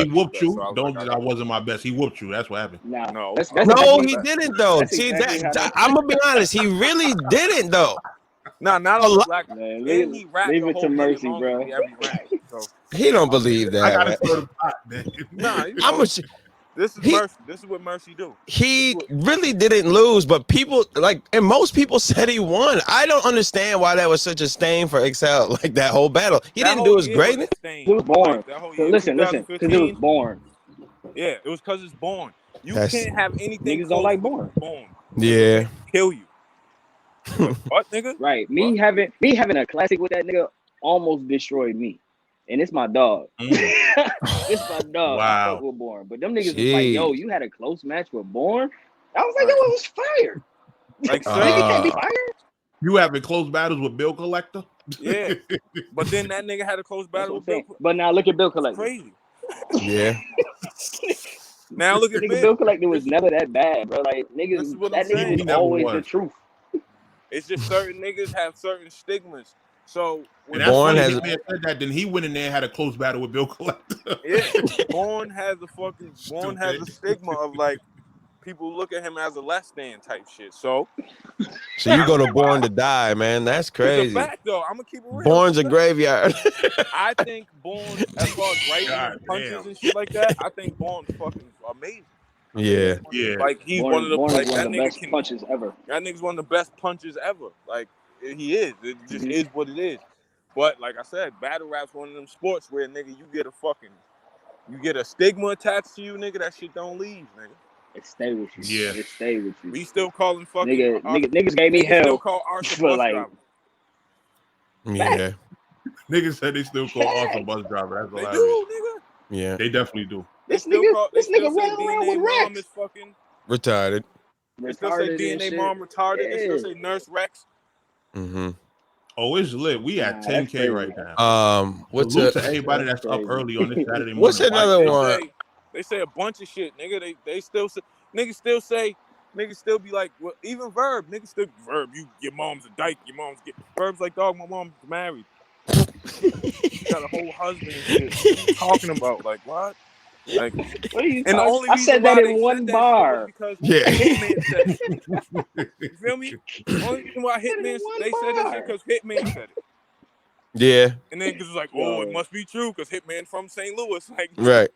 he whooped you. I wasn't my best. He whooped you. That's what happened. No, he didn't though. See, I'm gonna be honest. He really didn't though. No, not on black. Man, leave it to Mercy, bro. He don't believe that. I gotta throw the pot, man. Nah, this is Mercy. This is what Mercy do. He really didn't lose, but people and most people said he won. I don't understand why that was such a stain for Excel. Like that whole battle, he didn't do his greatness. He was born. So listen, because it was Born. Yeah, it was because it's Born. You can't have anything. Niggas don't like Born. Yeah, kill you. What, nigga? Right. Me having a classic with that nigga almost destroyed me. And it's my dog. It's my dog. Wow. I fuck with Born. But them niggas was like, yo, you had a close match with Born? I was like, yo, it was fire. Like, nigga can't be fired. You having close battles with Bill Collector? Yeah. But then that nigga had a close battle with Bill. But now look at Bill Collector. Crazy. Yeah. Now look at Bill Collector was never that bad, bro. Like niggas, that nigga was always the truth. It's just certain niggas have certain stigmas. So when Born has said that, then he went in there and had a close battle with Bill Collector. Yeah, Born has a stigma of like people look at him as a less than type shit. So you go to Born to die, man. That's crazy. It's a fact, though. I'm gonna keep it real. Born's a graveyard. I think Born, as far as writing punches and shit like that, I think Born's fucking amazing. Yeah. Like he's one of the best punches ever. That nigga's one of the best punches ever. Like he is. It just is what it is. But like I said, battle rap's one of them sports where nigga you get a stigma attached to you, nigga. That shit don't leave, nigga. It stay with you. Yeah. It stay with you. We still calling fucking niggas gave me hell. Still call Arthur for bus like. driver. Yeah. Niggas said they still call Arthur bus driver. That's they do, nigga. Yeah. They definitely do. This nigga ran around with Rex. Is fucking retarded. They still say DNA mom retarded. They still say Nurse Rex. Mm-hmm. Oh, it's lit. We at 10K right now. What's to everybody that's up early on this Saturday morning? What's another one? They say a bunch of shit, nigga. They still say niggas still be like, well, even Verb, niggas still Verb. Your mom's a dyke. Your mom's Verb's like, dog. My mom's married. She got a whole husband and shit. What are you talking about? Like what? Like, what are you and the only I said that in one bar. Yeah. Hitman said it. You feel me? The only reason why Hitman they said that shit because Hitman said it. Yeah. And then it's like, oh, it must be true because Hitman from St. Louis. Like, right.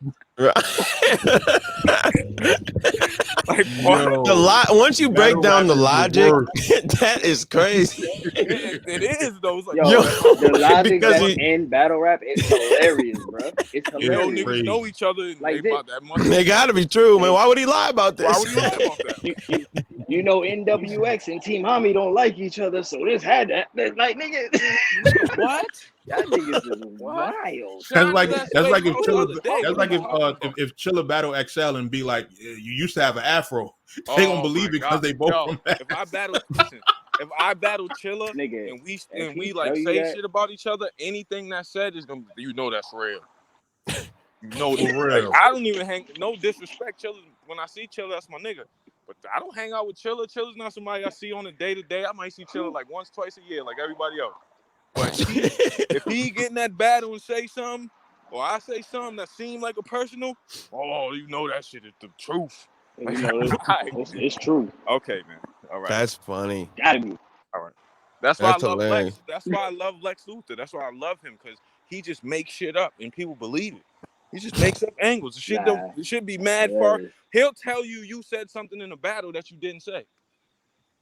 Like, what? Once you break down the logic, that is crazy. It is though. It's like, the logic that's in battle rap is hilarious, bro. It's hilarious. Niggas know each other. And like they gotta be true, man. Why would he lie about this? Why would he lie about that? You know, NWX and Team Homie don't like each other, so this had that. Like, nigga, what? Y'all niggas is wild. That's like if Chilla battle XL and be like, you used to have an afro. They gonna believe it because they both from that. If I battle Chilla nigga, and we like say shit about each other, anything that's said is gonna that's real. For real. Like, I don't even hang. No disrespect, Chilla. When I see Chilla, that's my nigga. But I don't hang out with Chilla. Chilla's not somebody I see on a day-to-day. I might see Chilla like once, twice a year, like everybody else. But if he get in that battle and say something, or I say something that seem like a personal, that shit is the truth. Like, it's true. Okay, man. All right. That's funny. Gotta be. All right. That's why I love Lex. That's why I love Lex Luthor. That's why I love him because he just makes shit up and people believe it. He just makes up angles. It should be mad far. He'll tell you said something in a battle that you didn't say.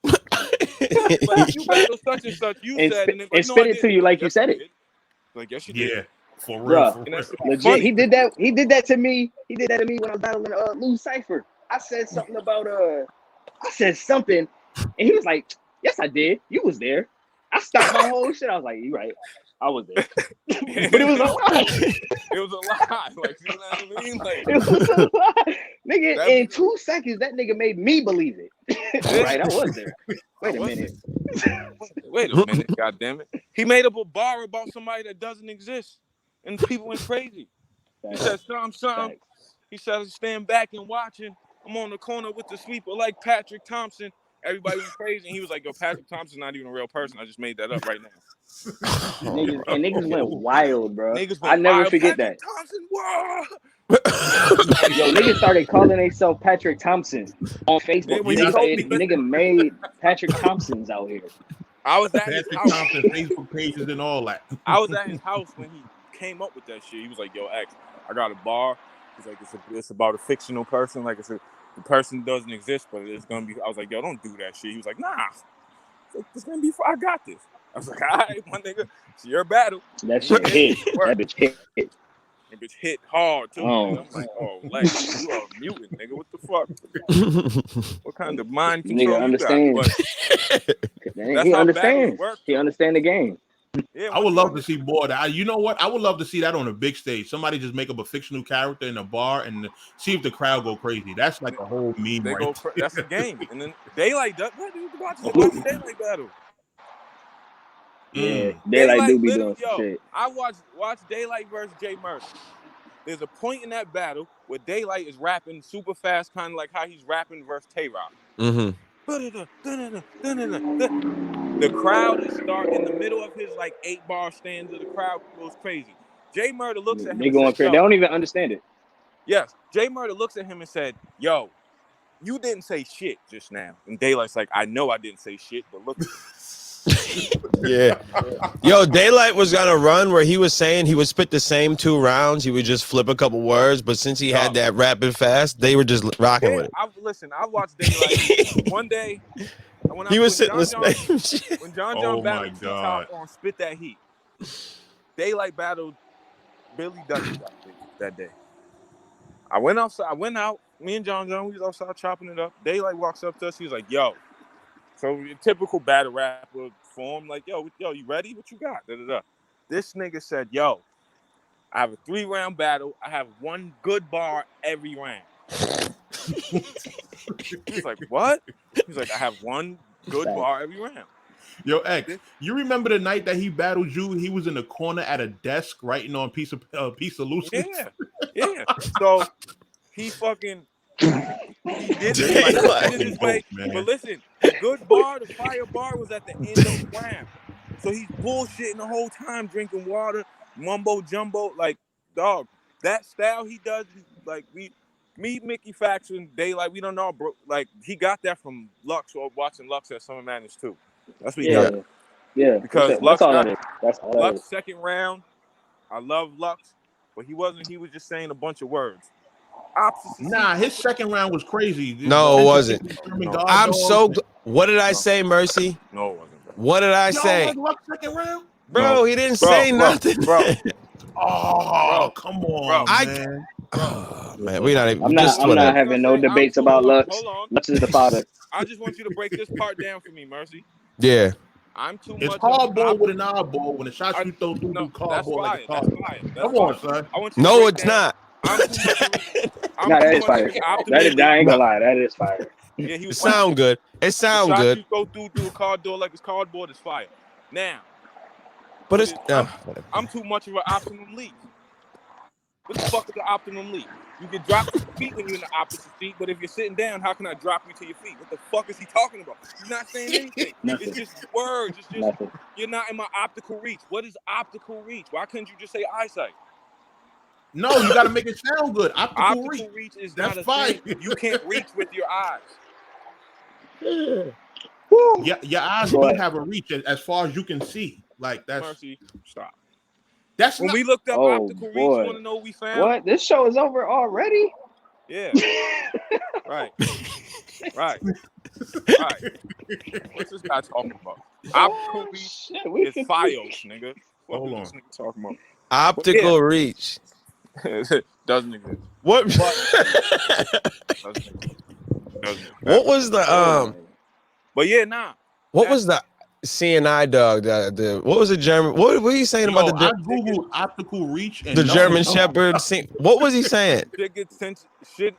Like, you battle such and such. You said and spit it to you like you said it. Like yes, you did. Yeah, for real. Legit. Funny. He did that to me. He did that to me when I was battling Lou Cypher. I said something about and he was like, "Yes, I did. You was there." I stopped my whole shit. I was like, "You right. I was there." But it was a lie. It was a lie. Like, you know what I mean? Like, it was a lie. Nigga, in 2 seconds, that nigga made me believe it. Right, I was there. Wait a minute. Wait a minute, goddammit. He made up a bar about somebody that doesn't exist, and people went crazy. He said something. He said, stand back and watching. I'm on the corner with the sweeper like Patrick Thompson. Everybody went crazy, and he was like, yo, Patrick Thompson's not even a real person. I just made that up right now. Niggas went wild, bro. I never forget Patrick that. Thompson, whoa. Yo, niggas started calling themselves Patrick Thompson on Facebook. Nigga made Patrick Thompsons out here. I was at his house. Thompson Facebook pages and all that. I was at his house when he came up with that shit. He was like, yo, X, I got a bar. He's like, it's about a fictional person. Like, the person doesn't exist, but it's gonna be. I was like, yo, don't do that shit. He was like, nah, it's gonna be. I got this. I was like, all right, my nigga, it's your battle. That shit hit. That bitch hit. That bitch hit hard too. Oh. I'm like, oh, like you are a mutant, nigga. What the fuck? What kind of mind control Nigga understand. He understands. He understand the game. Yeah, I would love to see more of that. You know what? I would love to see that on a big stage. Somebody just make up a fictional character in a bar and see if the crowd go crazy. That's like a whole meme. That's a game. And then Daylight does. What do you watch the Daylight battle? Yeah, Daylight do be doing some shit. I watch Daylight versus Jay Murphy. There's a point in that battle where Daylight is rapping super fast, kind of like how he's rapping versus Tay-Rock. Mm-hmm. The crowd is starting in the middle of his like 8-bar stanza. The crowd goes crazy. Jay Murder looks at him. They going crazy. They don't even understand it. Yes, Jay Murder looks at him and said, "Yo, you didn't say shit just now." And Daylight's like, "I know I didn't say shit, but look." Yeah. Yo, Daylight was gonna run where he was saying he would spit the same 2 rounds. He would just flip a couple words, but since he had that rapid fast, they were just rocking with it. I watched Daylight one day. When he was sitting the same shit. When John battled T-Top on Spit That Heat, Daylight battled Billy Dutton that day. I went outside. I went out. Me and John, we was outside chopping it up. Daylight walks up to us. He was like, "Yo." So typical battle rapper form, like, yo, you ready? What you got? Da-da-da. This nigga said, yo, I have a 3-round battle. I have 1 good bar every round. He's like, what? He's like, I have 1 good bar every round. Yo, X, you remember the night that he battled you? He was in the corner at a desk writing on piece of loose. Yeah. So he fucking. He did it his way, but listen, the good bar, the fire bar was at the end of the round. So he's bullshitting the whole time, drinking water, mumbo jumbo, like, dog. That style he does, like, me, Mickey Fax, and Daylight, we don't know, bro. Like, he got that from Lux or watching Lux at Summer Madness too. That's what he got. Yeah. Because Lux second round, I love Lux, but he was just saying a bunch of words. Nah, his second round was crazy. No, it wasn't. I'm so. What did I say, Mercy? No, it wasn't. What did I say? Second round? Bro, he didn't say nothing. Bro. Oh, come on, man. Man, we not even. I'm not having no debates about Lux. Lux is the father. I just want you to break this part down for me, Mercy. Yeah. I'm too it's much. It's hardball with an eyeball. When the shots you throw through cardboard like a cardball. Come on, son. No, it's not. That is fire. I ain't gonna lie. That is fire. Yeah, he was sound good. It sound good. You go through a car door like it's cardboard is fire. Now, but it's I'm too much of an optimum leap. What the fuck is the optimum leap? You can drop your feet when you're in the opposite seat, but if you're sitting down, how can I drop you to your feet? What the fuck is he talking about? He's not saying anything. It's just words. It's just you're not in my optical reach. What is optical reach? Why couldn't you just say eyesight? No, you got to make it sound good. Optical reach is that's not a fine. Thing. You can't reach with your eyes. Yeah, your eyes don't have a reach as far as you can see. Like that's. Mercy, stop. That's when we looked up optical reach. You want to know what we found? What? This show is over already? Yeah. Right. What's this guy talking about? Optical reach is FiOS, nigga. Hold on. This nigga talking about optical reach. Doesn't exist. What? What was the But yeah, nah. What was the CNI dog? The what was the German? What were you saying about the? I googled optical reach. And the German Shepherd. What was he saying? Shit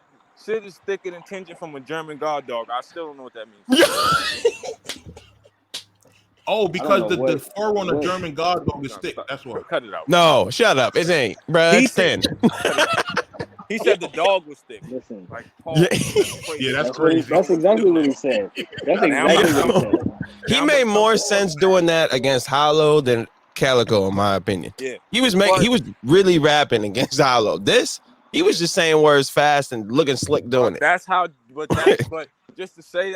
is thicker than tension from a German guard dog. I still don't know what that means. Oh, because the fur on a German god dog is thick. That's why. Cut it out. No, shut up. It ain't, bro. It's thin. He said the dog was thick. Listen. Like, that's crazy. That's exactly what he said. That's exactly what he said. He made more sense doing that against Hollow than Calico, in my opinion. Yeah. He was really rapping against Hollow. This, he was just saying words fast and looking slick doing it. That's how, but just to say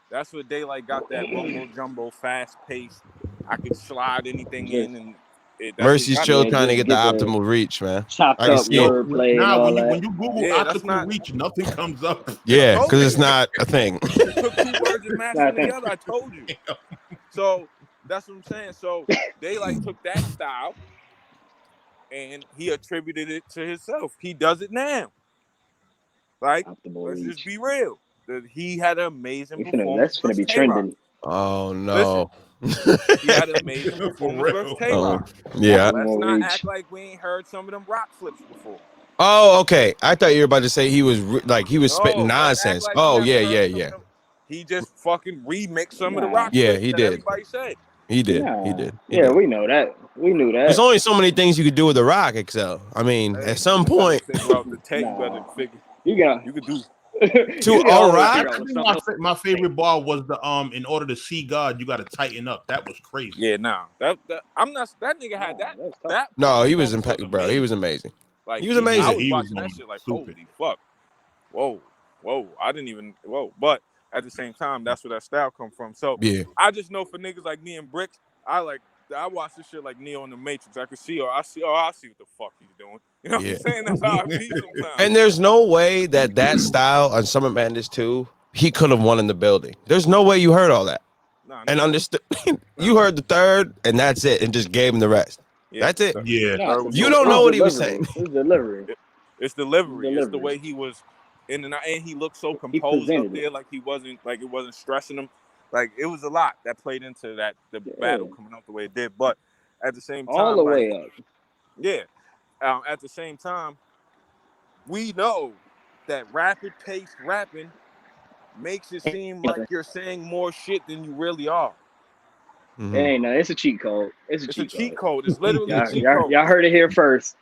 that's what Daylight got, that mumbo jumbo, fast paced. I could slide anything in, and Mercy's still trying to get the optimal reach, man. Chopped up wordplay. Nah, when you Google optimal reach, nothing comes up. Yeah, because it's not a thing. It took 2 words and mashed them together. I told you. So that's what I'm saying. So Daylight took that style and he attributed it to himself. He does it now. Like, let's just be real. He had an amazing performance. That's gonna be trending. Oh no. He had an amazing performance versus Tay-Rock. Yeah. Let's not act like we ain't heard some of them rock flips before. Oh, okay. I thought you were about to say he was spitting nonsense. Like yeah. He just fucking remixed some of the rock. Yeah, he did. Everybody said. He did. Yeah, we know that. We knew that. There's only so many things you could do with the rock, Excel. I mean, at some point, you could do. My favorite bar was the in order to see God, you got to tighten up. That was crazy. Yeah, that nigga had that. No, he was impeccable, bro. He was amazing. Like, he was amazing. I was watching that shit like, holy fuck. Whoa. I didn't even, but at the same time, that's where that style come from. So yeah, I just know for niggas like me and Brixx, I watch this shit like Neo in the Matrix. I see what the fuck he's doing. You know what I'm saying? That's how I feel sometimes. And there's no way that style on Summer Madness 2, he could have won in the building. There's no way you heard all that. And understood. You heard the third, and that's it, and just gave him the rest. Yeah, that's it. Yeah. You don't know what he was saying. It's delivery. It's the way he was in and he looked so composed up there, like it wasn't stressing him. Like, it was a lot that played into the battle coming out the way it did. But at the same time, all the way up. Yeah. At the same time, we know that rapid-paced rapping makes it seem like you're saying more shit than you really are. Mm-hmm. It ain't no. It's a cheat code. It's a cheat code. It's literally a cheat code. Y'all heard it here first.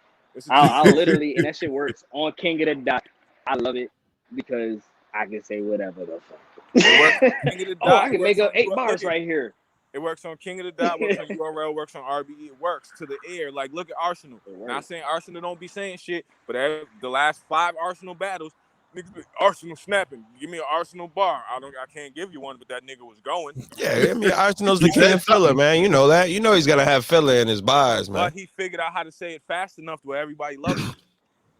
I'll literally, and that shit works on King of the Dot. I love it because I can say whatever the fuck. I can make up 8 bars right here. It works on King of the Dot, works on URL, works on RBE. It works to the air. Like, look at Arsenal. Not saying Arsenal don't be saying shit, but the last 5 Arsenal battles, niggas, Arsenal snapping. Give me an Arsenal bar. I can't give you one, but that nigga was going. Yeah, I mean, Arsenal's the king of filler, man. You know that. You know he's gonna have filler in his bars, man. But he figured out how to say it fast enough to where everybody loves it.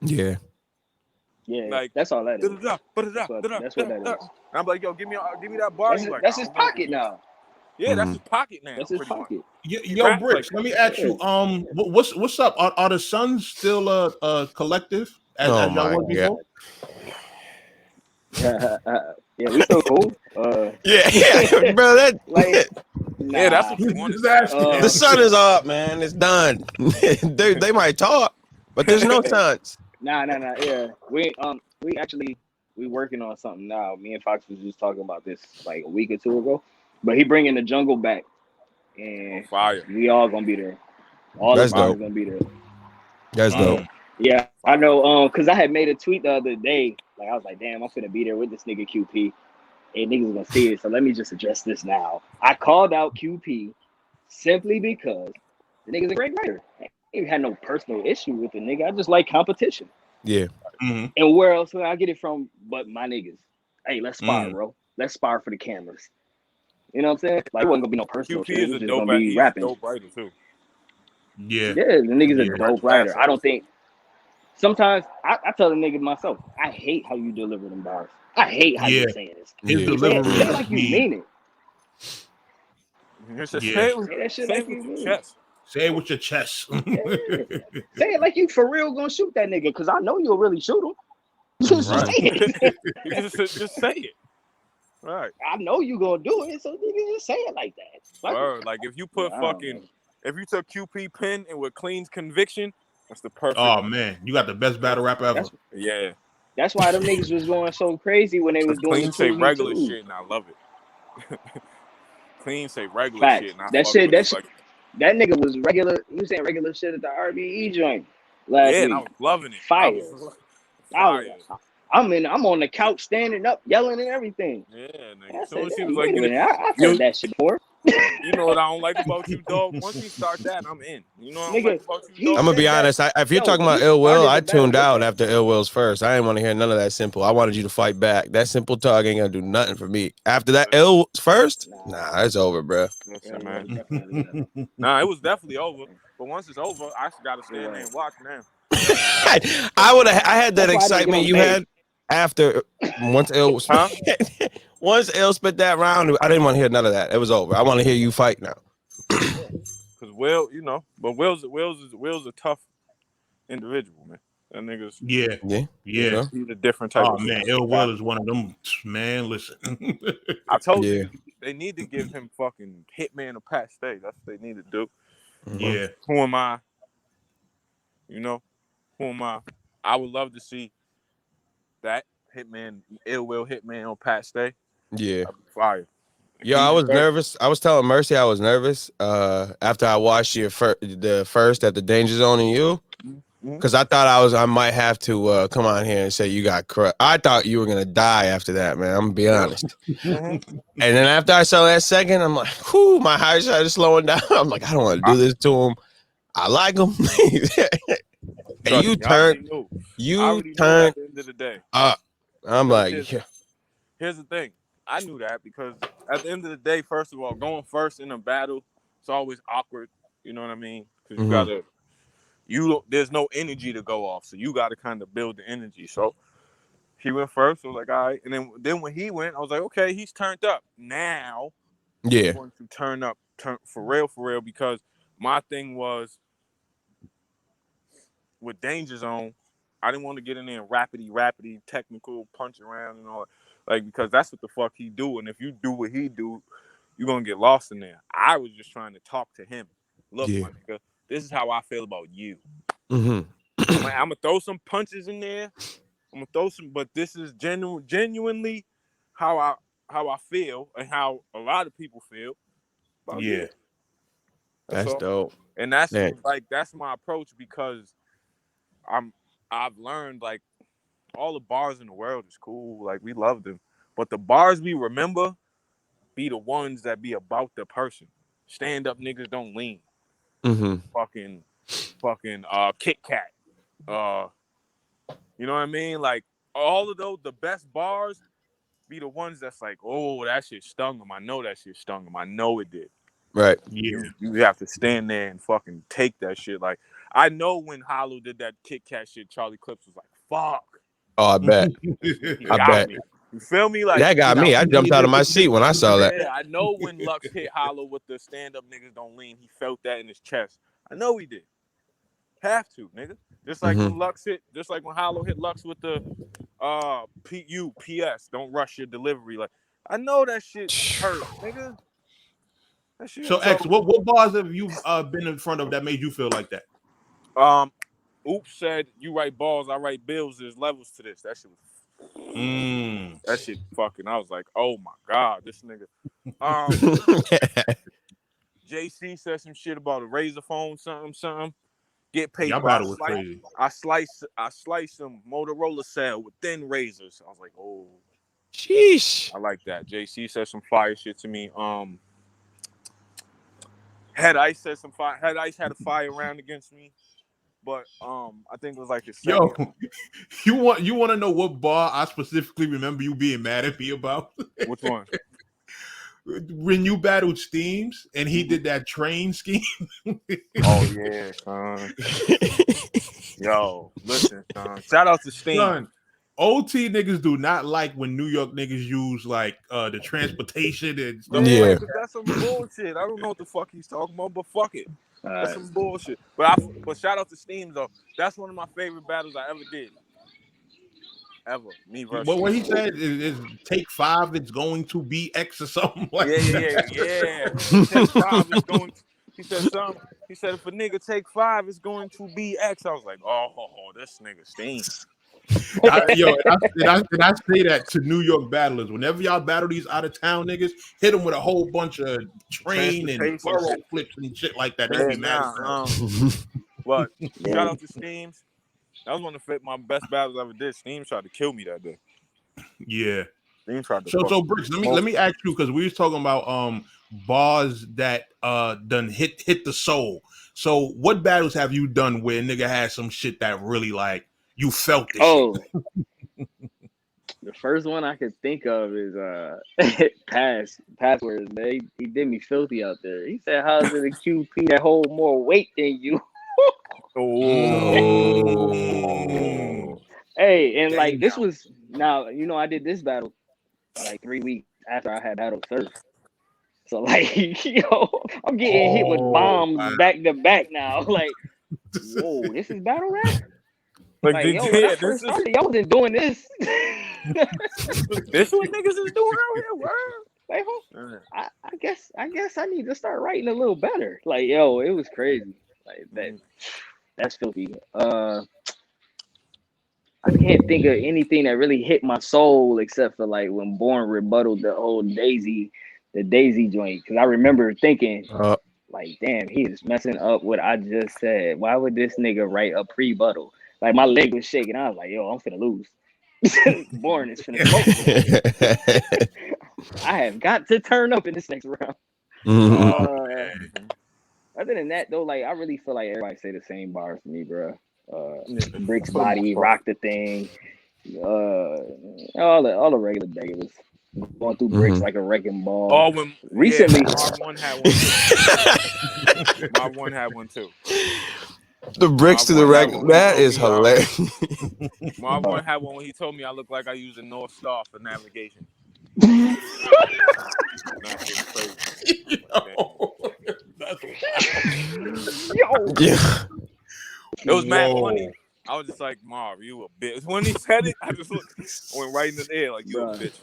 Yeah. Yeah, like, that's all that is. That's what that is. I'm like, yo, give me that bar. That's his pocket now. Yeah, that's his pocket now. That's his pocket. Yo, Brixx, let me ask you. What's up? Are the Suns still a collective? As y'all were before? Yeah, we still cool. Yeah, bro. That yeah, that's what you want. The sun is up, man. It's done. they might talk, but there's no Suns. Nah. Yeah, we working on something now. Me and Fox was just talking about this like a week or 2 ago. But he bringing the jungle back, and we all gonna be there. All the bars gonna be there. That's dope. Yeah, I know. Cause I had made a tweet the other day. Like, I was like, damn, I'm finna be there with this nigga QP, and niggas gonna see it. So let me just address this now. I called out QP simply because the nigga's a great writer. I ain't had no personal issue with the nigga. I just like competition. Yeah. Mm-hmm. And where else would I get it from? But my niggas. Hey, let's spar, bro. Let's spar for the cameras. You know what I'm saying? Like, it wasn't gonna be no personal shit. It was just gonna be rapping. Dope writer too. Yeah, the nigga's a dope writer. I don't think. Sometimes I tell the nigga myself, I hate how you deliver them bars. I hate how you're saying this. His delivery say it like you mean it. Say that shit like you mean it. Say it with your chest. Say it like you for real gonna shoot that nigga, because I know you'll really shoot him. Just say it. just say it. Right. I know you gonna do it, so nigga just say it like that. Like if you put if you took QP pen and with Clean's conviction, that's the perfect. Oh man, you got the best battle rap ever. That's why them niggas was going so crazy when they was doing Clean say regular shit, and I love it. Clean say regular Facts. shit. And That nigga was regular. He was saying regular shit at the RBE joint last week. And I was loving it. Fire. Fire. I'm on the couch standing up, yelling and everything. Yeah, nigga. So she was like, I've heard that shit before. You know what I don't like about you, dog? Once you start that, I'm in. You know what I don't like about you, dog? I'm gonna be honest. If you're talking about Ill Will, I tuned out after Ill Will's first. I didn't want to hear none of that simple. I wanted you to fight back. That simple talk ain't gonna do nothing for me. After that Ill first, nah, it's over, bro. Listen, man. Nah, it was definitely over. But once it's over, I just gotta stand there and watch now. I had that excitement you had after once Ill was once Ill spit that round. I didn't want to hear none of that. It was over. I want to hear you fight now. Because Will, you know, but Will's a tough individual, man. That nigga's yeah. He's a different type. Oh man, Ill Will is one of them. Man, listen. I told you they need to give him fucking Hitman or Pat Stay. That's what they need to do. Yeah. Who am I? You know, who am I? I would love to see that Hitman, Ill Will Hitman on Pat Stay. Yeah. Fire. Yo, I was nervous. I was telling Mercy I was nervous after I watched the first at the Danger Zone and you. Because I thought I might have to come on here and say you got crushed. I thought you were going to die after that, man. I'm going to be honest. And then after I saw that second, I'm like, whew, my heart started slowing down. I'm like, I don't want to do this to him. I like him. And you turned. At the end of the day. I'm like, here's the thing. I knew that because at the end of the day, first of all, going first in a battle, it's always awkward. You know what I mean? Because there's no energy to go off, so you got to kind of build the energy. So he went first. So I was like, all right. And then when he went, I was like, okay, he's turned up. Now, I'm going to turn for real, because my thing was with Danger Zone, I didn't want to get in there and rapidy, technical, punch around and all that. Like, because that's what the fuck he do. And if you do what he do, you're going to get lost in there. I was just trying to talk to him. Look, my nigga, this is how I feel about you. I'm going to throw some punches in there. I'm going to throw some, but this is genuinely how I feel and how a lot of people feel about you. That's dope. And that's that's my approach, because I've learned, like, all the bars in the world is cool. Like, we love them. But the bars we remember be the ones that be about the person. Stand-up niggas don't lean. Fucking Kit Kat. You know what I mean? Like, all of those, the best bars be the ones that's like, oh, that shit stung him. I know that shit stung him. I know it did. Right. You have to stand there and fucking take that shit. Like, I know when Hollow did that Kit Kat shit, Charlie Clips was like, fuck. Oh, I bet. I bet. Me. You feel me? Like, that got me. I jumped out of my seat when I saw that. Yeah, I know when Lux hit Hollow with the stand-up niggas don't lean, he felt that in his chest. I know he did. Have to, nigga. Just like when Hollow hit Lux with the PS, don't rush your delivery. Like, I know that shit hurt, nigga. That shit. So X, what bars have you been in front of that made you feel like that? Oops said, you write balls, I write bills. There's levels to this. That shit was that shit fucking. I was like, oh my God, this nigga. JC said some shit about a razor phone, something. Get paid. Y'all battle was crazy. I slice some Motorola cell with thin razors. I was like, oh, sheesh. I like that. JC said some fire shit to me. Head Ice said some fire. Head Ice had a fire round against me. But I think it was like his second. Yo, you want to know what bar I specifically remember you being mad at me about? Which one? When you battled Steams and he did that train scheme. Oh yeah, son. Yo, listen, son. Shout out to Steams. Son, OT niggas do not like when New York niggas use like the transportation and stuff. Yeah, like that. That's some bullshit. I don't know what the fuck he's talking about, but fuck it. That's some bullshit. But shout out to Steams though. That's one of my favorite battles I ever did. Ever. Me versus. But what he said is take 5, it's going to be X or something like that. Yeah. Take 5, it's going to, he said something. He said if a nigga take 5, it's going to be X. I was like, oh, this nigga Steams. I say that to New York battlers. Whenever y'all battle these out of town niggas, hit them with a whole bunch of train and burrow flips and shit like that. They'll be mad. But shout out to Steams. That was one of my best battles I ever did. Steams tried to kill me that day. Yeah. Steams tried to so Brixx, let me ask you, because we was talking about bars that done hit the soul. So what battles have you done where a nigga had some shit that really like you felt this shit? The first one I could think of is passwords, man. He did me filthy out there. He said, "How's it a QP that hold more weight than you?" Hey, and like this was now, I did this battle like 3 weeks after I had battle Surf. So like, I'm getting hit with bombs back to back now. Like, whoa, this is battle rap? Like, when I first started, y'all wasn't doing this. This what niggas is doing out here, word? Like, I guess I need to start writing a little better. Like, yo, it was crazy. Like that's filthy. I can't think of anything that really hit my soul except for like when Born rebutted the old Daisy joint. Because I remember thinking, like, damn, he is messing up what I just said. Why would this nigga write a pre-buttle? Like, my leg was shaking. I was like, yo, I'm finna lose. Born is finna smoke. I have got to turn up in this next round. Other than that, though, like, I really feel like everybody say the same bars for me, bro. Brixx body, rock the thing, all the regular beggars. Going through Brixx like a wrecking ball. Recently, my one had one too. The Brixx to the rack, that is hilarious. My one had one when he told me I look like I use a North Star for navigation. Yeah. It was mad funny. I was just like, Marv, you a bitch. When he said it, I just went right in the air like, you a bitch.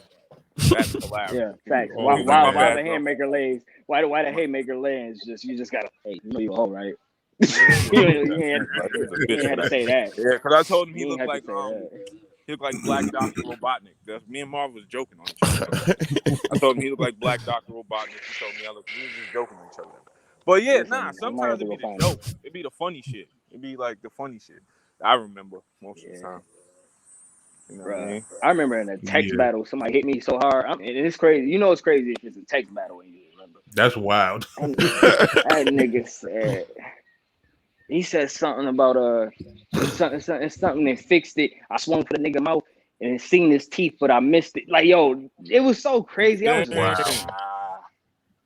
That's hilarious. Yeah, facts. Why the haymaker lays? Why the haymaker lands? You just gotta, hey, you all right. you ain't had to say that. Yeah, because I told him he looked like Black Dr. Robotnik. Me and Marv was joking on each other. I told him he looked like Black Dr. Robotnik. He told me we was just joking on each other. But yeah, sometimes it'd be the joke. It'd be the funny shit. It'd be like the funny shit. I remember most of the time. You know what I mean? I remember in a text battle, somebody hit me so hard. And it's crazy. It's crazy if it's a text battle and you remember. That's wild. That nigga said, he said something about something and fixed it. I swung for the nigga mouth and seen his teeth, but I missed it. Like, yo, it was so crazy. I was like,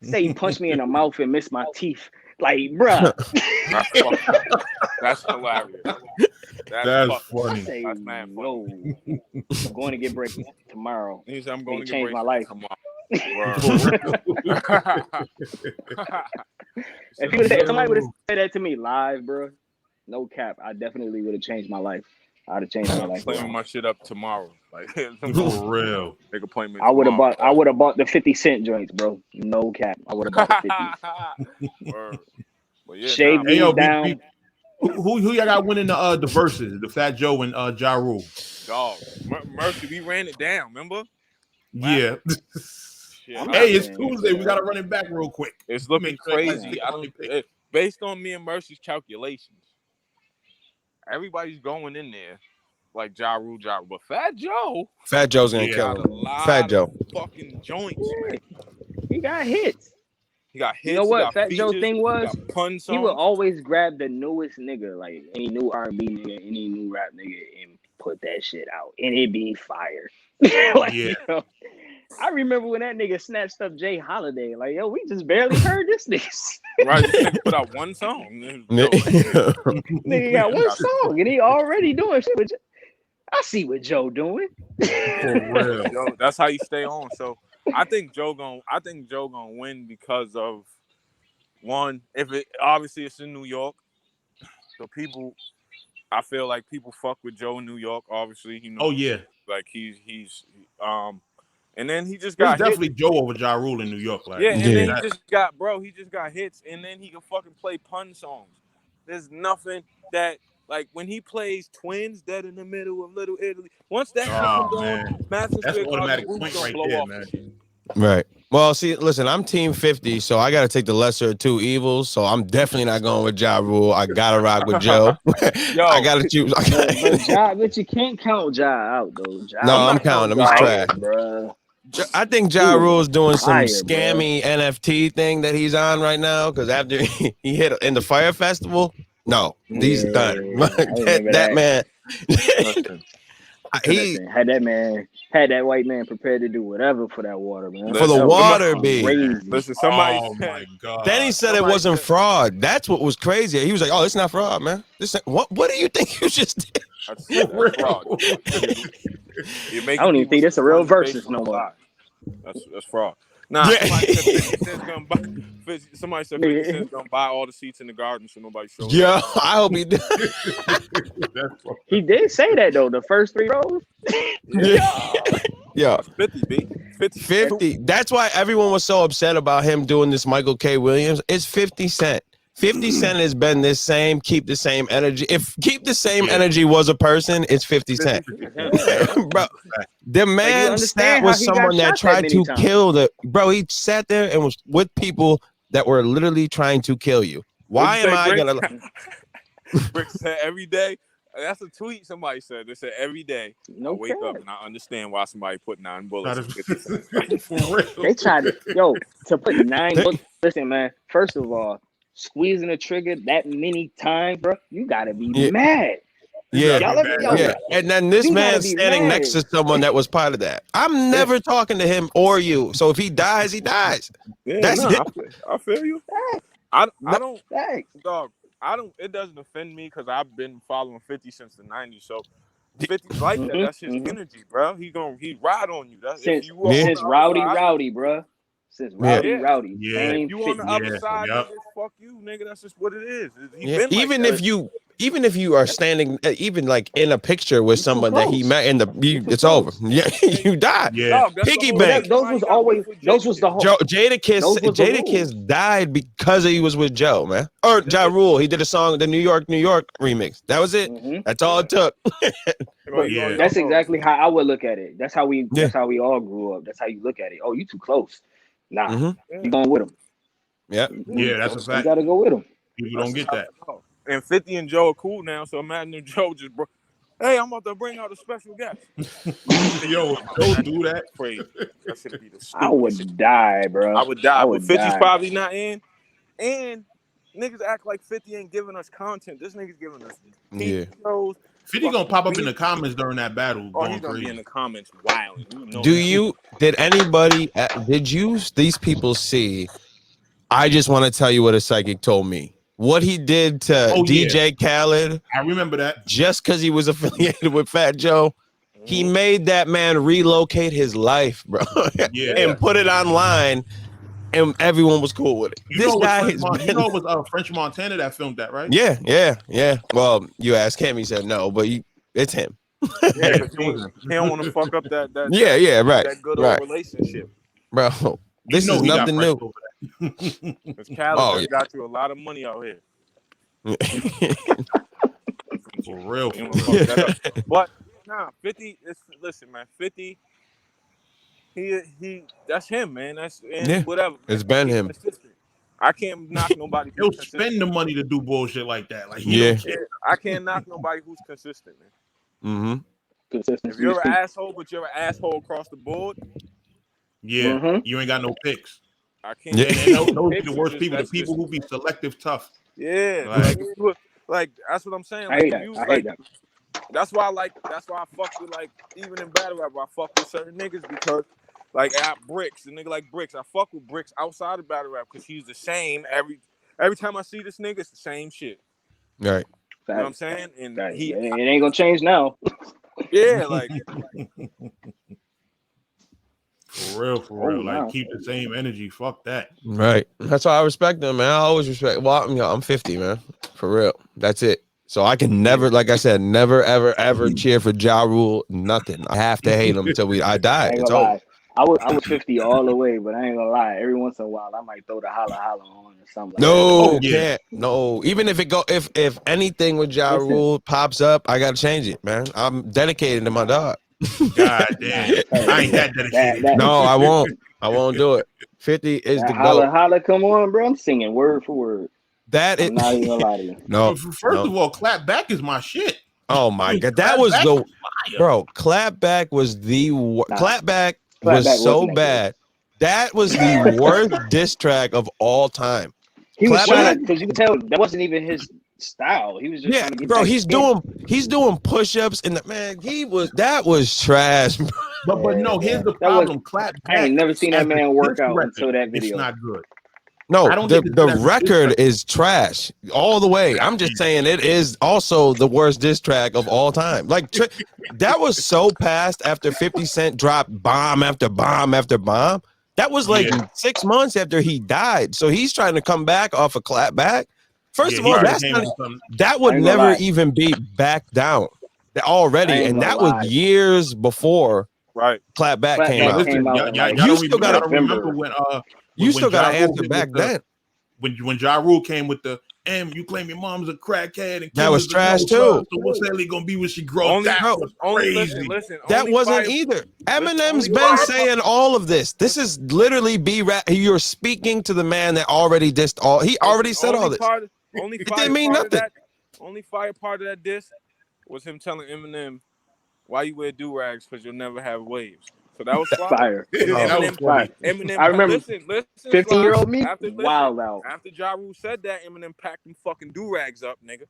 say he punched me in the mouth and missed my teeth. Like, bruh. That's hilarious. That's funny. Say, that's mad funny. I'm going to get Brixx tomorrow. He said, I'm going to change my life. Tomorrow. If somebody would have said that to me live, bro, no cap, I definitely would have changed my life. I'd have changed my life. Playing my shit up tomorrow, like for real. Big appointment. I would have bought the 50 cent joints, bro. No cap, I would have bought the 50s. Yeah, shave these down. Who y'all got winning the verses? The Fat Joe and Ja Rule. Dog, Mercy, we ran it down. Remember? Yeah. Hey, it's Tuesday. We gotta run it back real quick. It's looking crazy. Based on me and Mercy's calculations, everybody's going in there like Ja Rule, but Fat Joe's gonna kill him. Fat Joe, fucking joints, man. He got hits. He got hits. You know what Fat features, Joe thing was? He would always grab the newest nigga, like any new R&B nigga, any new rap nigga, and put that shit out, and it'd be fire. I remember when that nigga snatched up Jay Holiday. Like, yo, we just barely heard this nigga. Right, he put out one song. Nigga got one song, and he already doing shit with I see what Joe doing. For real. Joe, that's how you stay on. So I think Joe gonna win because of one. Obviously it's in New York, so I feel like people fuck with Joe in New York. Obviously, Oh yeah. Like he's and then he just got definitely Joe over Ja Rule in New York. Like, then he just got hits, and then he can fucking play pun songs. There's nothing that like when he plays Twins dead in the middle of Little Italy. Once that comes on, Madison that's Square automatic Garden point gonna right blow there, off. man. Right. Well, see, listen, I'm team 50, so I got to take the lesser of two evils. So I'm definitely not going with Ja Rule. I got to rock with Joe. Yo, I got to choose. But you can't count Ja out, though. Ja, No, I'm counting him. He's trash. Bro. I think Ja Rule is doing some Fire, scammy NFT thing that he's on right now because after he hit in the Fire Festival, no, he's done. that man. Had that white man prepared to do whatever for that water, man. For the water, B. Listen, somebody my God. Then he said it wasn't fraud. That's what was crazy. He was like, "Oh, it's not fraud, man. What do you think you just did?" That's fraud. I don't even think that's a real versus no more. That's fraud. Nah, somebody said 50 Cent's gonna buy all the seats in the Garden so nobody shows up. Yeah, I hope he did. He did say that though. The first 3 rows. Yeah. 50, B. 50. That's why everyone was so upset about him doing this Michael K. Williams. It's 50 Cent. 50 Cent has been the same, keep the same energy. If keep the same energy was a person, it's 50 Cent. Bro, the man sat with someone that tried to kill bro, he sat there and was with people that were literally trying to kill you. Why am I going to... Brixx said every day. That's a tweet somebody said. They said every day I wake up and I understand why somebody put 9 bullets. They tried to put 9 bullets. Listen, man, first of all, squeezing the trigger that many times, bro, you gotta be mad. Yeah. And then this man standing next to someone that was part of that. I'm never talking to him or you. So if he dies, he dies. Yeah, I feel you. I don't, dog. It doesn't offend me because I've been following 50 since the 90s. So 50's like that. That's his energy, bro. He ride on you. That's since Rowdy, bro. Since Rowdy. Yeah. If you on the other side, nigga, fuck you, nigga. That's just what it is. Even if you are standing, even like in a picture with someone that he met it's over. Yeah, you die. Yeah, piggy bank. Those was the whole. Jadakiss died because he was with Joe, man. Or Ja Rule. He did a song, the New York remix. That was it. That's all it took. That's exactly how I would look at it. That's how we all grew up. That's how you look at it. Oh, you too close. Nah, you going with him. Yeah, that's a fact. You gotta go with him. People don't get that. And 50 and Joe are cool now, so imagine if Joe just hey, I'm about to bring out a special guest. Yo, don't do that. That should be the I would die, bro. I would die. But 50's probably not in. And niggas act like 50 ain't giving us content. This nigga's giving us shows. 50 gonna pop up in the comments during that battle. Oh, he's gonna be in the comments wild. These people see? I just want to tell you what a psychic told me. What he did to DJ Khaled. I remember that. Just because he was affiliated with Fat Joe. He made that man relocate his life, bro. And put it online. And everyone was cool with it. You know it was French Montana that filmed that, right? Yeah. Well, you asked him, he said no, but it's him. He don't want to fuck up that right. That good old relationship. Bro, this is nothing new. Because Cali got you a lot of money out here. For real. But nah, 50 listen, man, 50 he that's him, man. That's whatever. It's been him. I can't knock nobody. He'll spend the money to do bullshit like that. Like I can't knock nobody who's consistent, man. Consistent. If you're an asshole, but you're an asshole across the board, you ain't got no picks. I can't. And those be the worst people. The people who be selective tough. Yeah, like that's what I'm saying. I hate that. That's why I fuck with, like, even in battle rap, I fuck with certain niggas because, like, at Brixx, a nigga like Brixx, I fuck with Brixx outside of battle rap because he's the same every time I see this nigga, it's the same shit. Right. You know what I'm saying? And it ain't gonna change now. Yeah, like. For real. Like, keep the same energy. Fuck that. Right. That's why I respect them, man. I always respect. Well, I'm 50, man. For real. That's it. So I can never, like I said, never, ever, ever cheer for Ja Rule. Nothing. I have to hate him until I die. It's over. I was 50 all the way, but I ain't gonna lie. Every once in a while, I might throw the holla on or something. No, can't. No, even if it go, if anything with Ja Rule pops up, I gotta change it, man. I'm dedicated to my dog. God damn, I ain't that dedicated. No, I won't. I won't do it. 50 is the holla, goat. holla, come on, bro. I'm singing word for word. That is I'm not even gonna lie to you. No. First of all, Clap Back is my shit. Oh my god, that was the bro. Clapback was the Clapback was so bad. That was the worst diss track of all time. He was trying because you can tell that wasn't even his style. He was just trying to get bro. He's doing push-ups and that was trash. But no, here's the problem. Clapback. I ain't never seen that man work out until that video. It's not good. No, the record is trash all the way. I'm just saying it is also the worst diss track of all time. Like that was so past after 50 Cent dropped bomb after bomb after bomb. That was like 6 months after he died. So he's trying to come back off a Clapback. First of all, that would never even be back down already, and that was years before Clapback came out. You still got to remember when you still got to answer back then. When Ja Rule came with the you claim your mom's a crackhead, and that was trash too. So what's Ellie gonna be when she grows? That was crazy. Listen, that wasn't either. Eminem's been saying all of this. This is literally B-Rap. You're speaking to the man that already dissed all. He already said all this. It didn't mean nothing. Only fire part of that diss was him telling Eminem, "Why you wear do-rags? Because you'll never have waves." So that was fire. Eminem, I remember. Listen, 15-year-old me. Wild out. After Ja Rule said that, Eminem packed them fucking do-rags up, nigga.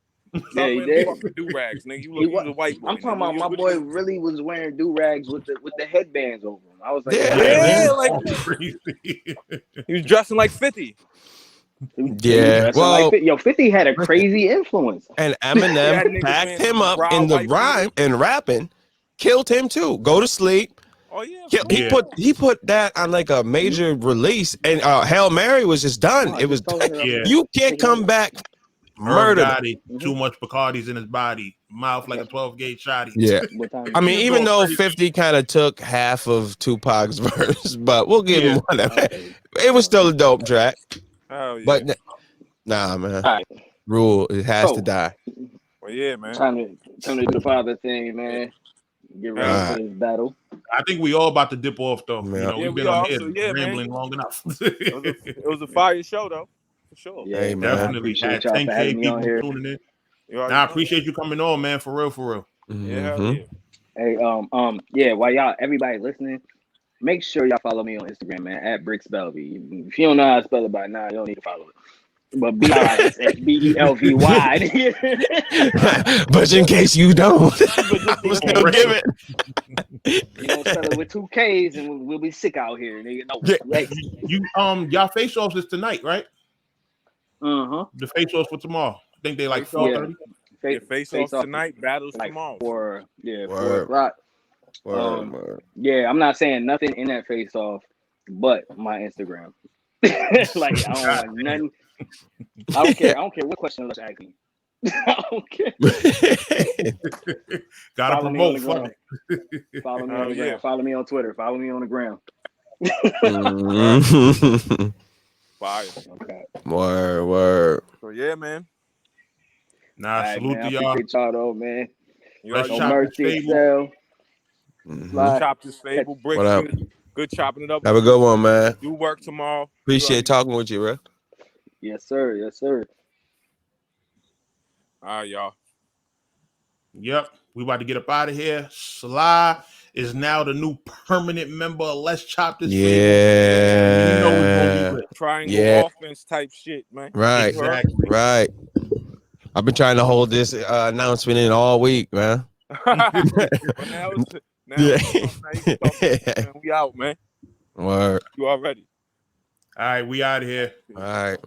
Yeah, he did. Fucking do-rags, nigga. You a white boy. I'm talking about my boy really was wearing do-rags with the headbands over him. I was like, he was dressing like 50. Yeah, well, like 50 had a crazy influence, and Eminem backed him up in the rhyme and rapping, killed him too. Go to sleep. Oh yeah, he put that on like a major release, and Hail Mary was just done. It was you can't come back. Murder. Too much Bacardi's in his body. Mouth like a 12-gauge shotty. Yeah, I mean, even though 50 kind of took half of Tupac's verse, but we'll give him one. It was still a dope track. Oh, yeah. But nah, man. Rule, it has to die. Well, yeah, man. Time to do the father thing, man. Get ready for this battle. I think we all about to dip off though. Yeah. You know, we've been on here rambling long enough. It was a fire show though, for sure. Yeah, hey, definitely. Had 10K people tuning in. I appreciate you coming on, man. For real, for real. Yeah. Hey, while y'all everybody listening, make sure y'all follow me on Instagram, man, at Brixx Belvy. If you don't know how to spell it by now, you don't need to follow it. But BIXBELVY. But in case you don't, I'm still give it. You don't spell it with 2 K's, and we'll be sick out here, nigga. No, y'all face offs is tonight, right? The face offs for tomorrow. I think they like 4:30. Face offs tonight, battles tomorrow. 4 o'clock. Yeah, I'm not saying nothing in that face off, but my Instagram. Like I don't want nothing. I don't care what question let's ask me. I don't care. Gotta promote. Follow me on the gram. Follow me on Twitter. Follow me on the gram. Fire. Okay. Word. So yeah, man. Nah, salute to y'all. Appreciate y'all though, man. Let's chop this Fable. Chop this Fable. Brixx. Good chopping it up. Have a good one, man. Do work tomorrow. Appreciate talking with you, bro. Yes, sir. All right, y'all. Yep. We about to get up out of here. Sly is now the new permanent member of Let's Chop This Fable. Yeah. You know we're gonna be lit. Triangle offense type shit, man. Right. Exactly. Right. I've been trying to hold this announcement in all week, man. We out, man. Word. You all ready? All right, we out of here. All right.